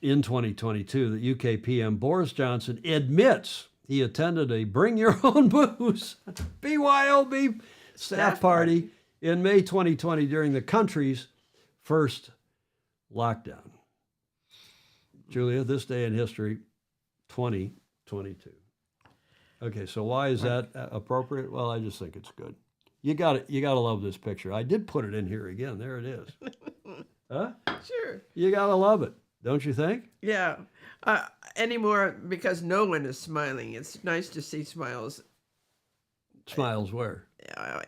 in 2022, the UK PM Boris Johnson admits he attended a Bring Your Own Booze, BYOB, staff party in May 2020 during the country's first lockdown. Julia, this day in history, 2022. Okay, so why is that appropriate? Well, I just think it's good. You got to love this picture. I did put it in here again. There it is. Huh? Sure. You got to love it, don't you think? Yeah. Anymore, because no one is smiling. It's nice to see smiles Smiles where?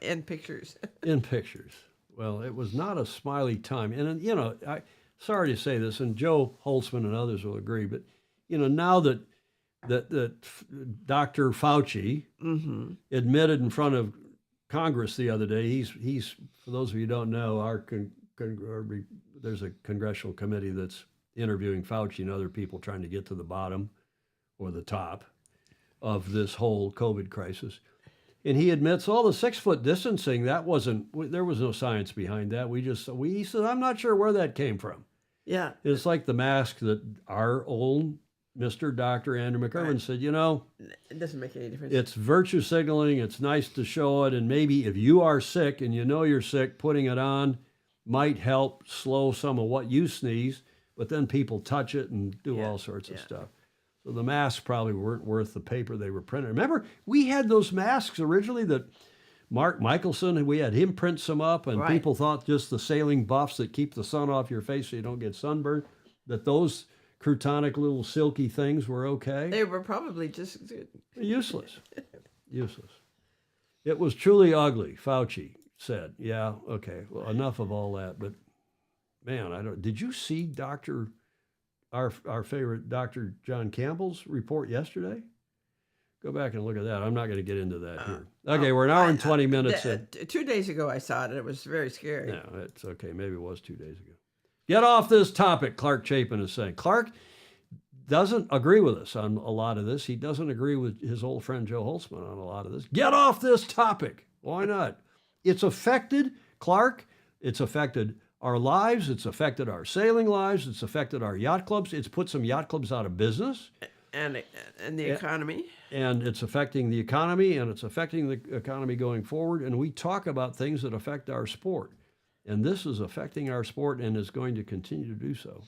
in pictures. In pictures. Well, it was not a smiley time. And, you know, sorry to say this, and Joe Holtzman and others will agree, but, you know, now that Dr. Fauci admitted in front of Congress the other day, he's for those of you who don't know, there's a congressional committee that's interviewing Fauci and other people trying to get to the bottom or the top of this whole COVID crisis. And he admits all the 6 foot distancing, there was no science behind that. He said, I'm not sure where that came from. Yeah. It's like the mask that our old Mr. Dr. Andrew McIrvin said, you know, It doesn't make any difference. it's virtue signaling. It's nice to show it. And maybe if you are sick and you know you're sick, putting it on might help slow some of what you sneeze, but then people touch it and do all sorts of stuff. So the masks probably weren't worth the paper they were printed. Remember, we had those masks originally that Mark Michelson, we had him print some up, and people thought just the sailing buffs that keep the sun off your face so you don't get sunburned, that those croutonic little silky things were okay. They were probably just Useless. Useless. It was truly ugly, Fauci said. Yeah, okay, well, enough of all that. But, man, did you see our favorite Dr. John Campbell's report yesterday? Go back and look at that. I'm not going to get into that here. Okay, we're an hour and 20 minutes in. 2 days ago I saw it. It was very scary. No, it's okay. Maybe it was 2 days ago. Get off this topic, Clark Chapin is saying. Clark doesn't agree with us on a lot of this. He doesn't agree with his old friend Joe Holtzman on a lot of this. Get off this topic. Why not? It's affected, Clark, it's affected our lives. It's affected our sailing lives. It's affected our yacht clubs. It's put some yacht clubs out of business. And the economy. And it's affecting the economy, and it's affecting the economy going forward. And we talk about things that affect our sport. And this is affecting our sport and is going to continue to do so.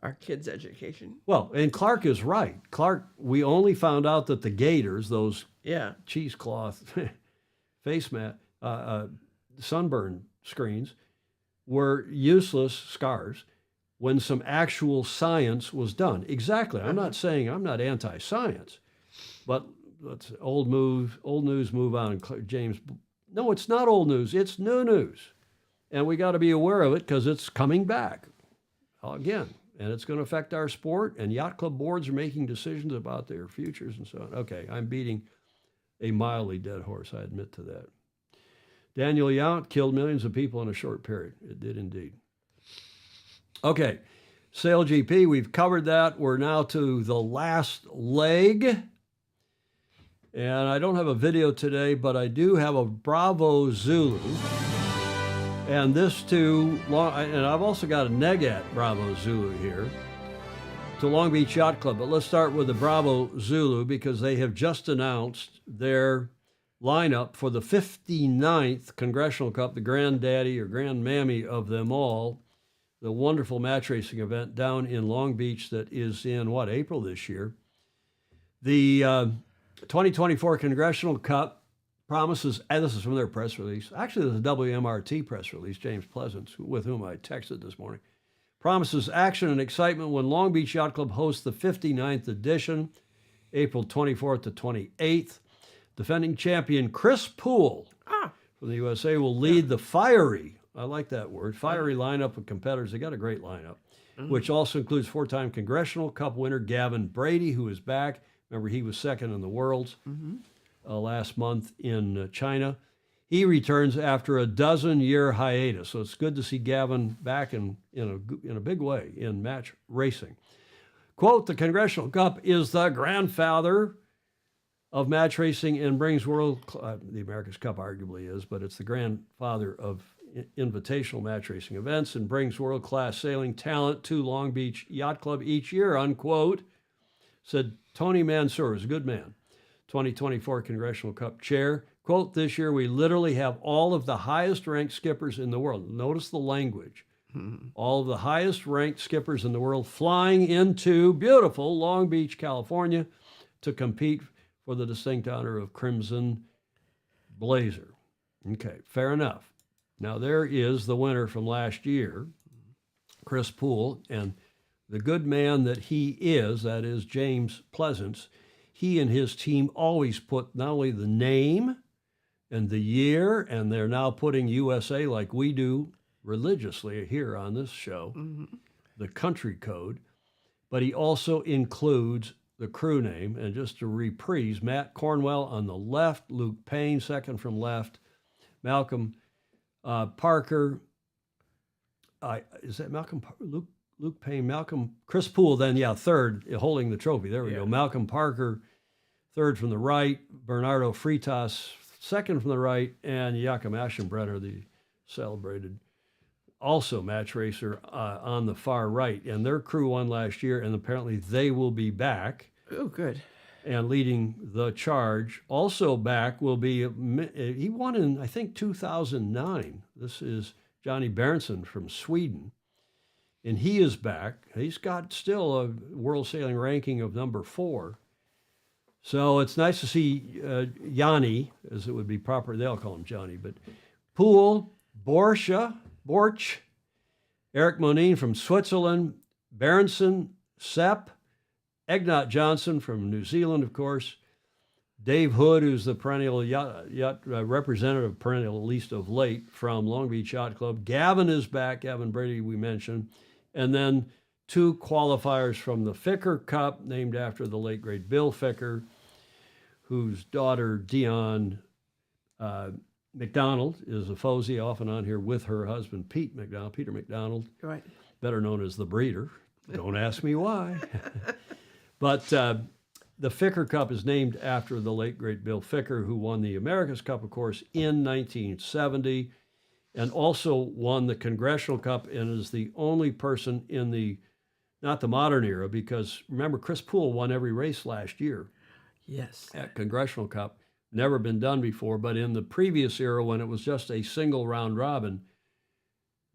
our kids' education. Well, and Clark is right. Clark, we only found out that the gaiters, those Yeah. cheesecloth face mat, sunburn screens, were useless scars when some actual science was done. Exactly. I'm not saying I'm not anti-science, but let's old news, move on. James, no, it's not old news. It's new news, and we got to be aware of it because it's coming back again, and it's going to affect our sport. And yacht club boards are making decisions about their futures and so on. Okay, I'm beating a mildly dead horse. I admit to that. Daniel Yount killed millions of people in a short period. It did indeed. Okay, SailGP, we've covered that. We're now to the last leg. And I don't have a video today, but I do have a Bravo Zulu. And this to, and I've also got a Negat Bravo Zulu here to Long Beach Yacht Club. But let's start with the Bravo Zulu because they have just announced their lineup for the 59th Congressional Cup, the granddaddy or grandmammy of them all, the wonderful match racing event down in Long Beach that is in, April this year. The 2024 Congressional Cup promises, and this is from their press release, actually there's a WMRT press release, James Pleasance, with whom I texted this morning, promises action and excitement when Long Beach Yacht Club hosts the 59th edition, April 24th to 28th. Defending champion Chris Poole from the USA will lead the fiery, I like that word, fiery lineup of competitors. They got a great lineup, which also includes four-time Congressional Cup winner Gavin Brady, who is back. Remember, he was second in the Worlds last month in China. He returns after a 12-year hiatus, so it's good to see Gavin back in a big way in match racing. Quote, the Congressional Cup is the grandfather of match racing and brings the America's Cup arguably is, but it's the grandfather of invitational match racing events and brings world-class sailing talent to Long Beach Yacht Club each year, unquote, said Tony Mansour, is a good man, 2024 Congressional Cup chair. Quote, this year we literally have all of the highest ranked skippers in the world. Notice the language. All of the highest ranked skippers in the world flying into beautiful Long Beach, California to compete for the distinct honor of Crimson Blazer. Okay, fair enough. Now there is the winner from last year, Chris Poole, and the good man that he is, that is James Pleasance, he and his team always put not only the name and the year, and they're now putting USA like we do religiously here on this show, the country code, but he also includes the crew name. And just to reprise, Matt Cornwell on the left, Luke Payne second from left, Malcolm Parker, is that Malcolm, Luke Payne, Malcolm, Chris Poole, then, third, holding the trophy. There we go. Malcolm Parker, third from the right, Bernardo Freitas, second from the right, and Joachim Aschenbrenner, the celebrated also match racer on the far right. And their crew won last year, and apparently they will be back. Oh, good. And leading the charge. Also back will be, he won in, I think, 2009. This is Johnny Berntsen from Sweden. And he is back. He's got still a world sailing ranking of number 4. So it's nice to see Yanni, as it would be proper. They'll call him Johnny, but Poole, Borch, Eric Monin from Switzerland, Berntsen, Sepp, Egnot Johnson from New Zealand, of course, Dave Hood, who's the perennial yacht representative, perennial at least of late, from Long Beach Yacht Club. Gavin is back, Gavin Brady we mentioned, and then 2 qualifiers from the Ficker Cup, named after the late, great Bill Ficker, whose daughter, Dion McDonald, is a Fozy, often on here with her husband, Peter McDonald, Right. better known as the Breeder. Don't ask me why. But the Ficker Cup is named after the late, great Bill Ficker, who won the America's Cup, of course, in 1970, and also won the Congressional Cup, and is the only person in the, not the modern era, because remember, Chris Poole won every race last year. Yes. At Congressional Cup. Never been done before, but in the previous era, when it was just a single round robin,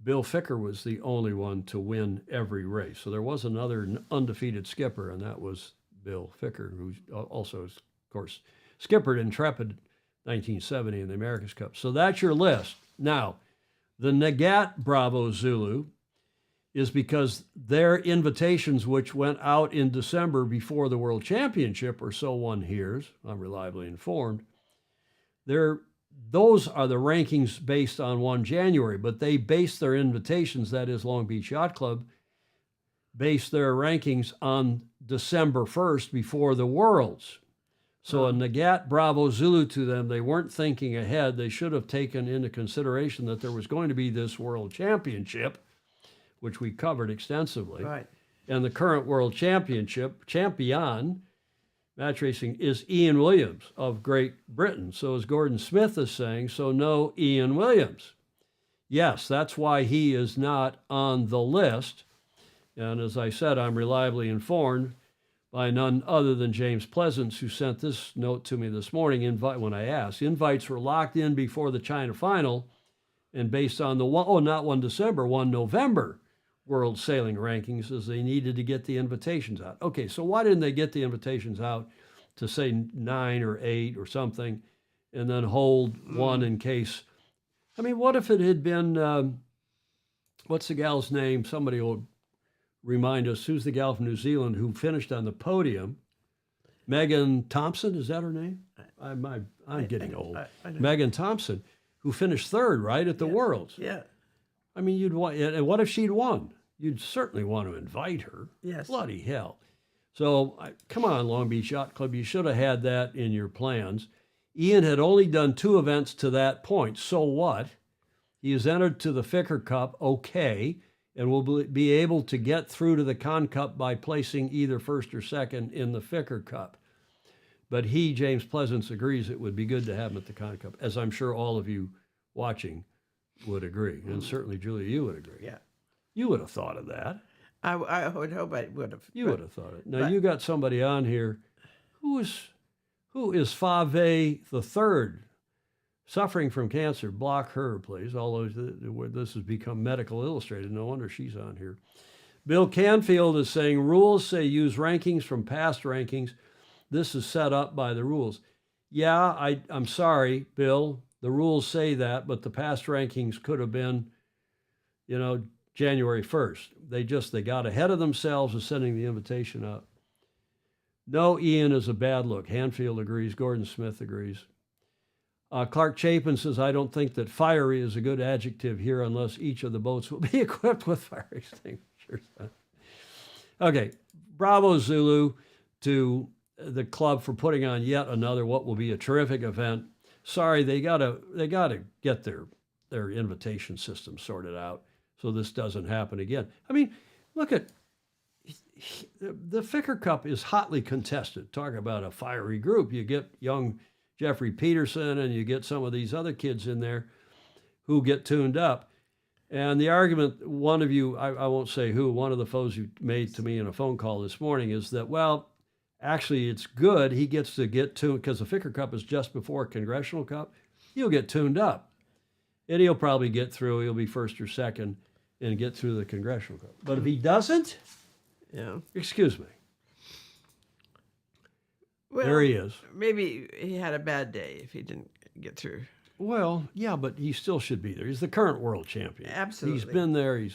Bill Ficker was the only one to win every race. So there was another undefeated skipper, and that was Bill Ficker, who also, of course, skippered Intrepid 1970 in the America's Cup. So that's your list. Now, the Negat Bravo Zulu is because their invitations, which went out in December before the World Championship, or so one hears, I'm reliably informed, those are the rankings based on 1 January, but they base their invitations, that is Long Beach Yacht Club, base their rankings on December 1st before the Worlds. So a Negat Bravo Zulu to them, they weren't thinking ahead. They should have taken into consideration that there was going to be this World Championship, which we covered extensively. Right. And the current World Championship champion, match racing, is Ian Williams of Great Britain. So as Gordon Smith is saying, so no Ian Williams. Yes, that's why he is not on the list. And as I said, I'm reliably informed by none other than James Pleasance, who sent this note to me this morning. When I asked, invites were locked in before the China final, and based on the not 1 December, 1 November World Sailing Rankings, as they needed to get the invitations out. Okay, so why didn't they get the invitations out to say 9 or 8 or something, and then hold one in case? I mean, what if it had been, what's the gal's name? Somebody will remind us. Who's the gal from New Zealand who finished on the podium? Megan Thompson, is that her name? I'm getting old. Megan Thompson, who finished 3rd, right, at the Worlds. Yeah. I mean, you'd want, and what if she'd won? You'd certainly want to invite her. Yes. Bloody hell. So, come on, Long Beach Yacht Club, you should have had that in your plans. Ian had only done 2 events to that point. So what? He is entered to the Ficker Cup, okay, and will be able to get through to the Con Cup by placing either 1st or 2nd in the Ficker Cup. But he, James Pleasance, agrees it would be good to have him at the Con Cup, as I'm sure all of you watching would agree. And certainly, Julia, you would agree. Yeah. You would have thought of that. I would hope I would have. You would have thought it. Now, you got somebody on here who is Fave the Third, suffering from cancer. Block her, please. Although this has become Medical Illustrated, no wonder she's on here. Bill Canfield is saying rules say use rankings from past rankings. This is set up by the rules. Yeah, I'm sorry, Bill. The rules say that, but the past rankings could have been, January 1st. They got ahead of themselves in sending the invitation out. No, Ian is a bad look. Hanfield agrees. Gordon Smith agrees. Clark Chapin says, I don't think that fiery is a good adjective here unless each of the boats will be equipped with fire extinguishers. Okay, bravo Zulu to the club for putting on yet another what will be a terrific event. Sorry, they gotta get their invitation system sorted out so this doesn't happen again. I mean, look at the Ficker Cup is hotly contested. Talk about a fiery group. You get young Jeffrey Peterson and you get some of these other kids in there who get tuned up. And the argument, one of you, I won't say who, one of the folks you made to me in a phone call this morning is that, well, actually it's good. He gets to get tuned because the Ficker Cup is just before Congressional Cup. He'll get tuned up. And he'll probably get through. He'll be 1st or 2nd and get through the Congressional Cup. But if he doesn't, excuse me. Well, there he is. Maybe he had a bad day if he didn't get through. Well, yeah, but he still should be there. He's the current world champion. Absolutely. He's been there.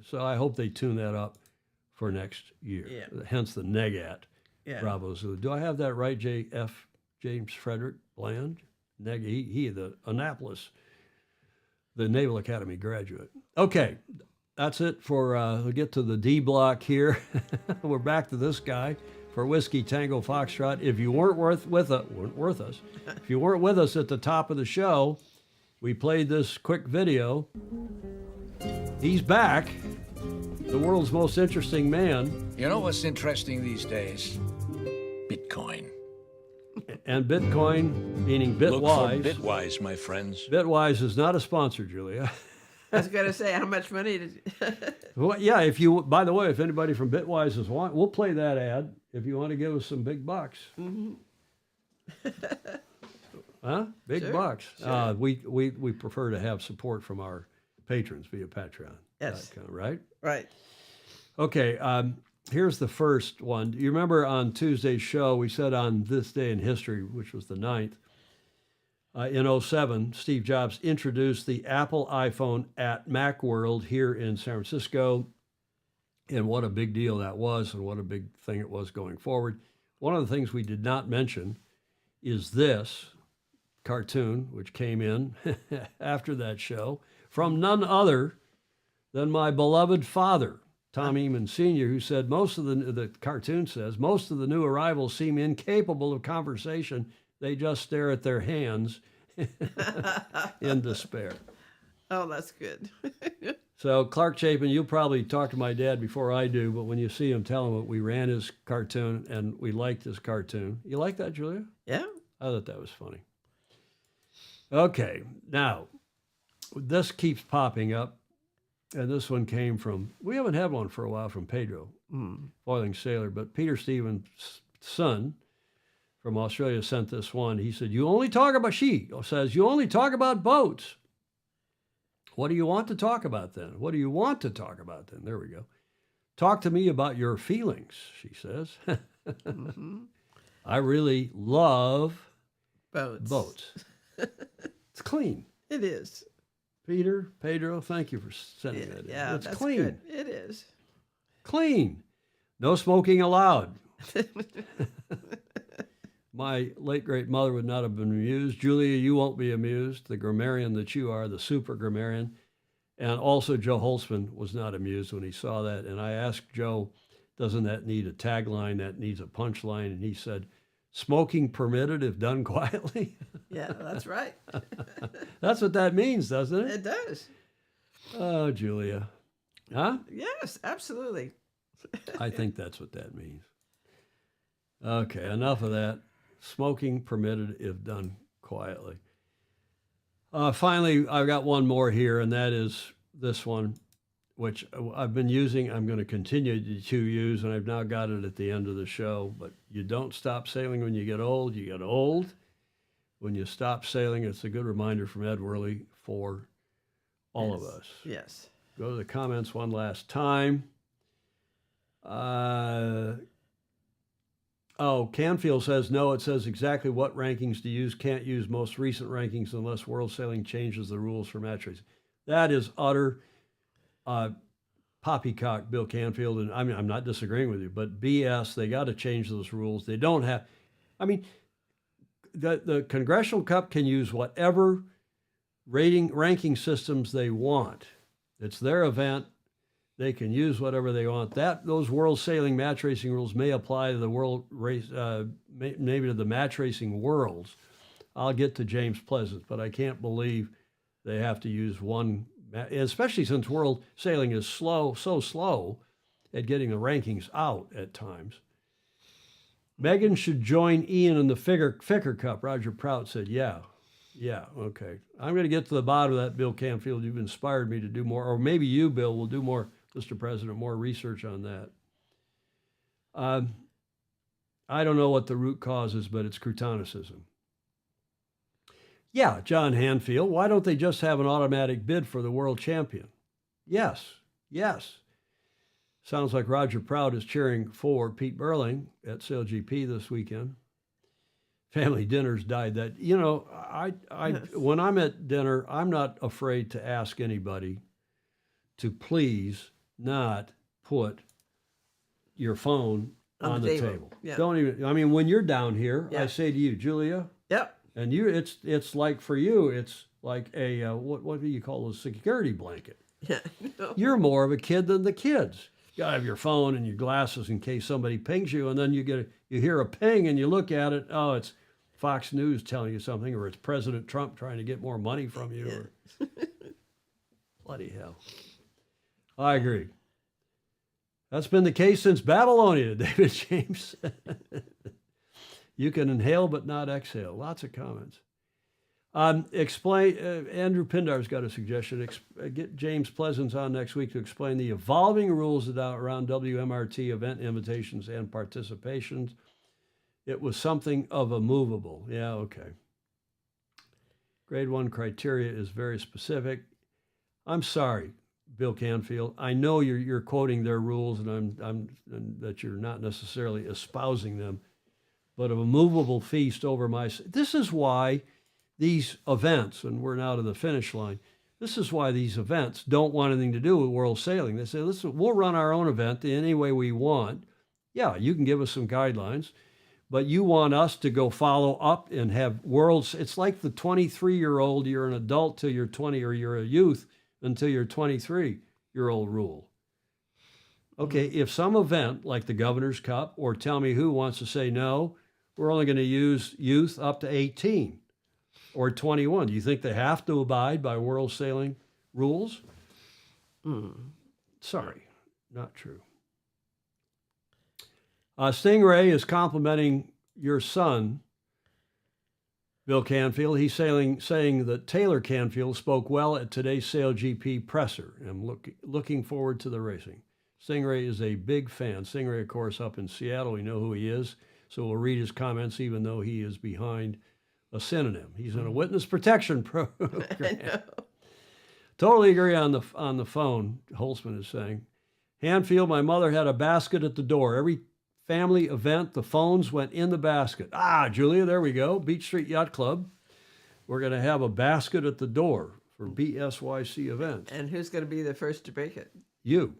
So I hope they tune that up for next year. Yeah. Hence the Negat. Yeah. Bravo Zulu. Do I have that right, James Frederick Bland? He the Annapolis, the Naval Academy graduate. Okay, that's it for, we'll get to the D block here. We're back to this guy for Whiskey Tango Foxtrot. If you weren't with us, if you weren't with us at the top of the show, we played this quick video. He's back, the world's most interesting man. You know what's interesting these days? Bitcoin. And Bitcoin, meaning Look for Bitwise. Bitwise, my friends. Bitwise is not a sponsor, Julia. I was going to say, how much money did... Well, yeah, by the way, if anybody from Bitwise is want, we'll play that ad if you want to give us some big bucks. Mm-hmm. Huh? Big Sure, bucks. sure. We prefer to have support from our patrons via Patreon. Yes. Right? Right. Okay, here's the first one. You remember on Tuesday's show, we said on this day in history, which was the 9th, in 07, Steve Jobs introduced the Apple iPhone at Macworld here in San Francisco, and what a big deal that was and what a big thing it was going forward. One of the things we did not mention is this cartoon, which came in after that show, from none other than my beloved father, Tom Eamon Sr., who said the cartoon says, most of the new arrivals seem incapable of conversation. They just stare at their hands in despair. Oh, that's good. So Clark Chapin, you'll probably talk to my dad before I do, but when you see him, tell him that we ran his cartoon and we liked his cartoon. You like that, Julia? Yeah. I thought that was funny. Okay, now, this keeps popping up, and this one came from, we haven't had one for a while from Pedro, Foiling Sailor, but Peter Stevens' son from Australia sent this one. He said, you only talk about boats. What do you want to talk about then? What do you want to talk about then? There we go. Talk to me about your feelings, she says. I really love boats. It's clean. It is. Pedro, thank you for sending that in. Yeah, It's that's clean. good. It is. Clean. No smoking allowed. My late great mother would not have been amused. Julia, you won't be amused. The grammarian that you are, the super grammarian. And also Joe Holtzman was not amused when he saw that. And I asked Joe, doesn't that need a tagline? That needs a punchline. And he said, smoking permitted if done quietly. Yeah, that's right. That's what that means, doesn't it? It does. Oh, Julia. Huh? Yes, absolutely. I think that's what that means. Okay, enough of that. Smoking permitted if done quietly. Finally, I've got one more here, and that is this one, which I've been using. I'm going to continue to use, and I've now got it at the end of the show. But you don't stop sailing when you get old. You get old when you stop sailing. It's a good reminder from Ed Worley for all of us. Yes. Go to the comments one last time. Canfield says, no, it says exactly what rankings to use. Can't use most recent rankings unless World Sailing changes the rules for match racing. That is utter poppycock, Bill Canfield. And I mean, I'm not disagreeing with you, but BS, they got to change those rules. They don't have, I mean, the Congressional Cup can use whatever ranking systems they want. It's their event. They can use whatever they want. Those World Sailing match racing rules may apply to the world race, maybe to the match racing worlds. I'll get to James Pleasance, but I can't believe they have to use one, especially since World Sailing is so slow at getting the rankings out at times. Megan should join Ian in the Ficker Cup. Roger Prout said, yeah, okay. I'm going to get to the bottom of that, Bill Canfield. You've inspired me to do more, or maybe you, Bill, will do more. Mr. President, more research on that. I don't know what the root cause is, but it's Croutonicism. Yeah, John Hanfield, why don't they just have an automatic bid for the world champion? Yes. Sounds like Roger Prout is cheering for Pete Burling at SailGP this weekend. Family dinners died that. You know, when I'm at dinner, I'm not afraid to ask anybody to please not put your phone on the table. Yeah. Don't even, I mean, when you're down here, I say to you, Julia, Yep. and it's like for you, it's like a, what do you call a security blanket? Yeah. No. You're more of a kid than the kids. You gotta have your phone and your glasses in case somebody pings you, and then you hear a ping and you look at it, oh, it's Fox News telling you something, or it's President Trump trying to get more money from you. Or, bloody hell. I agree. That's been the case since Babylonia, David James. You can inhale but not exhale. Lots of comments. Andrew Pindar's got a suggestion. Get James Pleasance on next week to explain the evolving rules around WMRT event invitations and participations. It was something of a movable. Yeah, okay. Grade 1 criteria is very specific. I'm sorry, Bill Canfield. I know you're quoting their rules, and that you're not necessarily espousing them, but a movable feast over my. This is why these events, and we're now to the finish line. This is why these events don't want anything to do with world sailing. They say, listen, we'll run our own event any way we want. Yeah, you can give us some guidelines, but you want us to go follow up and have worlds. It's like the 23-year-old, you're an adult till you're 20, or you're a youth until you're 23-year-old rule. Okay, if some event like the Governor's Cup or Tell Me Who wants to say, no, we're only going to use youth up to 18 or 21, do you think they have to abide by world sailing rules? Sorry, not true. Stingray is complimenting your son, Bill Canfield. He's saying that Taylor Canfield spoke well at today's SailGP presser. I'm looking forward to the racing. Stingray is a big fan. Stingray, of course, up in Seattle. We know who he is, so we'll read his comments even though he is behind a synonym. He's in a witness protection program. I know. Totally agree on the phone, Holtzman is saying. Hanfield, my mother had a basket at the door. Every family event, the phones went in the basket. Julia, there we go. Beach Street Yacht Club. We're going to have a basket at the door for BSYC events. And who's going to be the first to break it? You.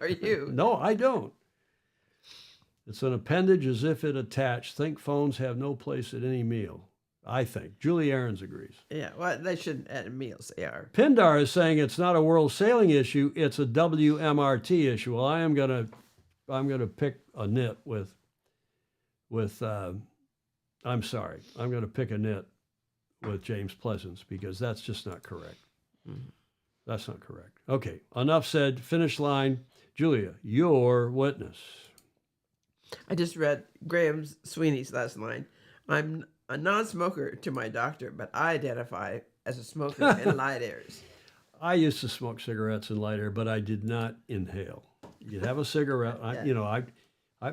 Are you? No, I don't. It's an appendage as if it attached. Think phones have no place at any meal. I think. Julie Aarons agrees. Yeah, well, they shouldn't at meals. They are. Pindar is saying it's not a world sailing issue, it's a WMRT issue. Well, I'm gonna pick a nit with I'm sorry. I'm gonna pick a nit with James Pleasance because that's just not correct. Mm-hmm. That's not correct. Okay, enough said. Finish line. Julia, your witness. I just read Graham Sweeney's last line. I'm a non-smoker to my doctor, but I identify as a smoker in light airs. I used to smoke cigarettes in light air, but I did not inhale. You'd have a cigarette.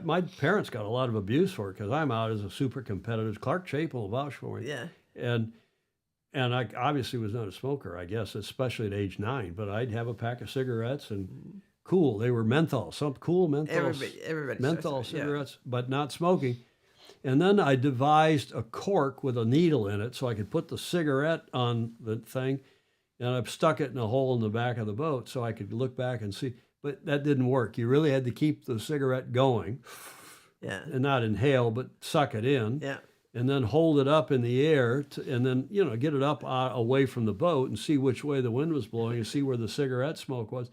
My parents got a lot of abuse for it because I'm out as a super competitive. Clark Chapel will vouch for me. Yeah. And I obviously was not a smoker, I guess, especially at age 9. But I'd have a pack of cigarettes and cool. They were menthol, some cool menthol. Everybody menthol starts with, cigarettes, but not smoking. And then I devised a cork with a needle in it so I could put the cigarette on the thing, and I've stuck it in a hole in the back of the boat so I could look back and see. But that didn't work. You really had to keep the cigarette going, and not inhale, but suck it in, and then hold it up in the air, and then get it up away from the boat and see which way the wind was blowing and see where the cigarette smoke was.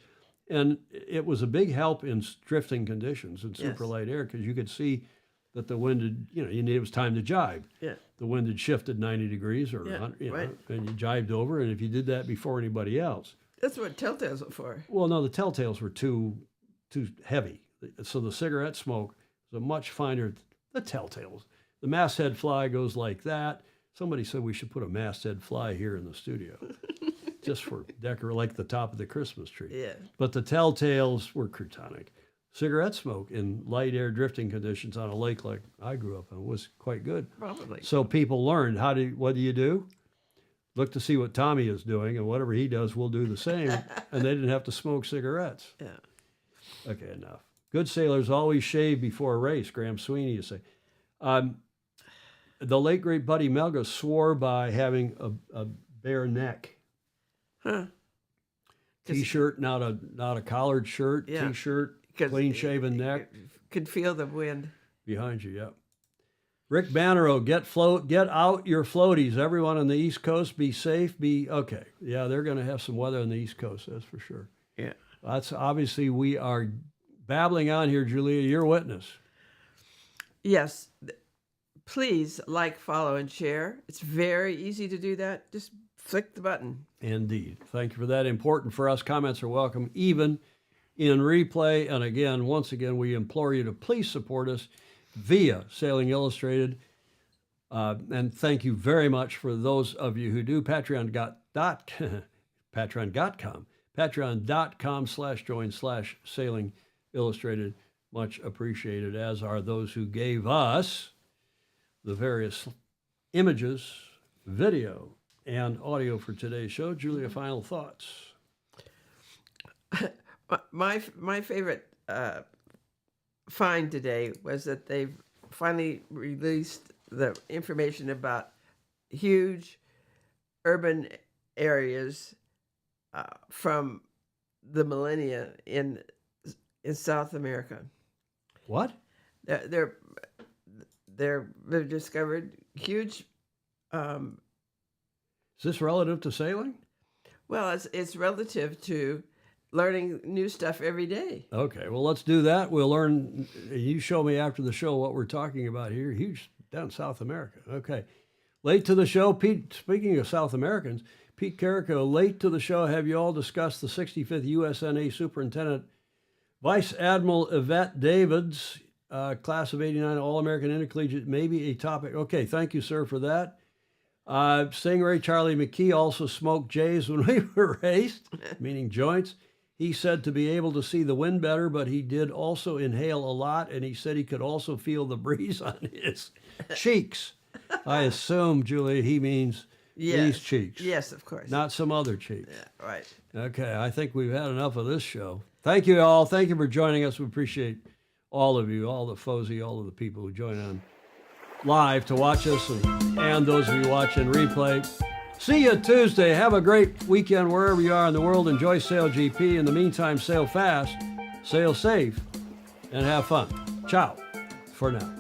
And it was a big help in drifting conditions in super light air because you could see that the wind had, it was time to jibe. Yeah. The wind had shifted 90 degrees or, and you jibed over. And if you did that before anybody else. That's what telltales are for. Well, no, the telltales were too heavy. So the cigarette smoke was a much finer, the telltales. The masthead fly goes like that. Somebody said we should put a masthead fly here in the studio. Just for decor, like the top of the Christmas tree. Yeah. But the telltales were crotonic. Cigarette smoke in light air drifting conditions on a lake like I grew up on was quite good. Probably. So people learned what do you do? Look to see what Tommy is doing, and whatever he does, we'll do the same. And they didn't have to smoke cigarettes. Yeah. Okay, enough. Good sailors always shave before a race, Graham Sweeney is saying. The late, great Buddy Melga swore by having a bare neck. Huh. T-shirt, not a collared shirt. Yeah. T-shirt, clean-shaven neck. Could feel the wind behind you. Yeah. Rick Bannerow, get out your floaties. Everyone on the East Coast, be safe. Okay. Yeah, they're going to have some weather on the East Coast. That's for sure. Yeah. That's obviously we are babbling on here, Julia. You're witness. Yes. Please like, follow, and share. It's very easy to do that. Just flick the button. Indeed. Thank you for that. Important for us. Comments are welcome, even in replay. And again, once again, we implore you to please support us via Sailing Illustrated. And thank you very much for those of you who do. Patreon.com/join/Sailing Illustrated. Much appreciated, as are those who gave us the various images, video, and audio for today's show. Julia, final thoughts? My favorite find today was that they've finally released the information about huge urban areas from the millennia in South America. What? They've discovered huge. Is this relative to sailing? Well, it's relative to learning new stuff every day. Okay, well, let's do that. We'll learn. You show me after the show what we're talking about here. Huge down South America. Okay. Late to the show, Pete, speaking of South Americans, Pete Carrico, late to the show, have you all discussed the 65th USNA Superintendent Vice Admiral Yvette Davids, class of 89, All-American Intercollegiate, maybe a topic. Okay, thank you, sir, for that. Stingray Charlie McKee also smoked J's when we were raced, meaning joints. He said to be able to see the wind better, but he did also inhale a lot, and he said he could also feel the breeze on his cheeks. I assume, Julia, he means these cheeks. Yes, of course. Not some other cheeks. Yeah, right. Okay, I think we've had enough of this show. Thank you all. Thank you for joining us. We appreciate all of you, all the Fozy, all of the people who join on live to watch us, and those of you watching replay. See you Tuesday. Have a great weekend wherever you are in the world. Enjoy SailGP. In the meantime, sail fast, sail safe, and have fun. Ciao for now.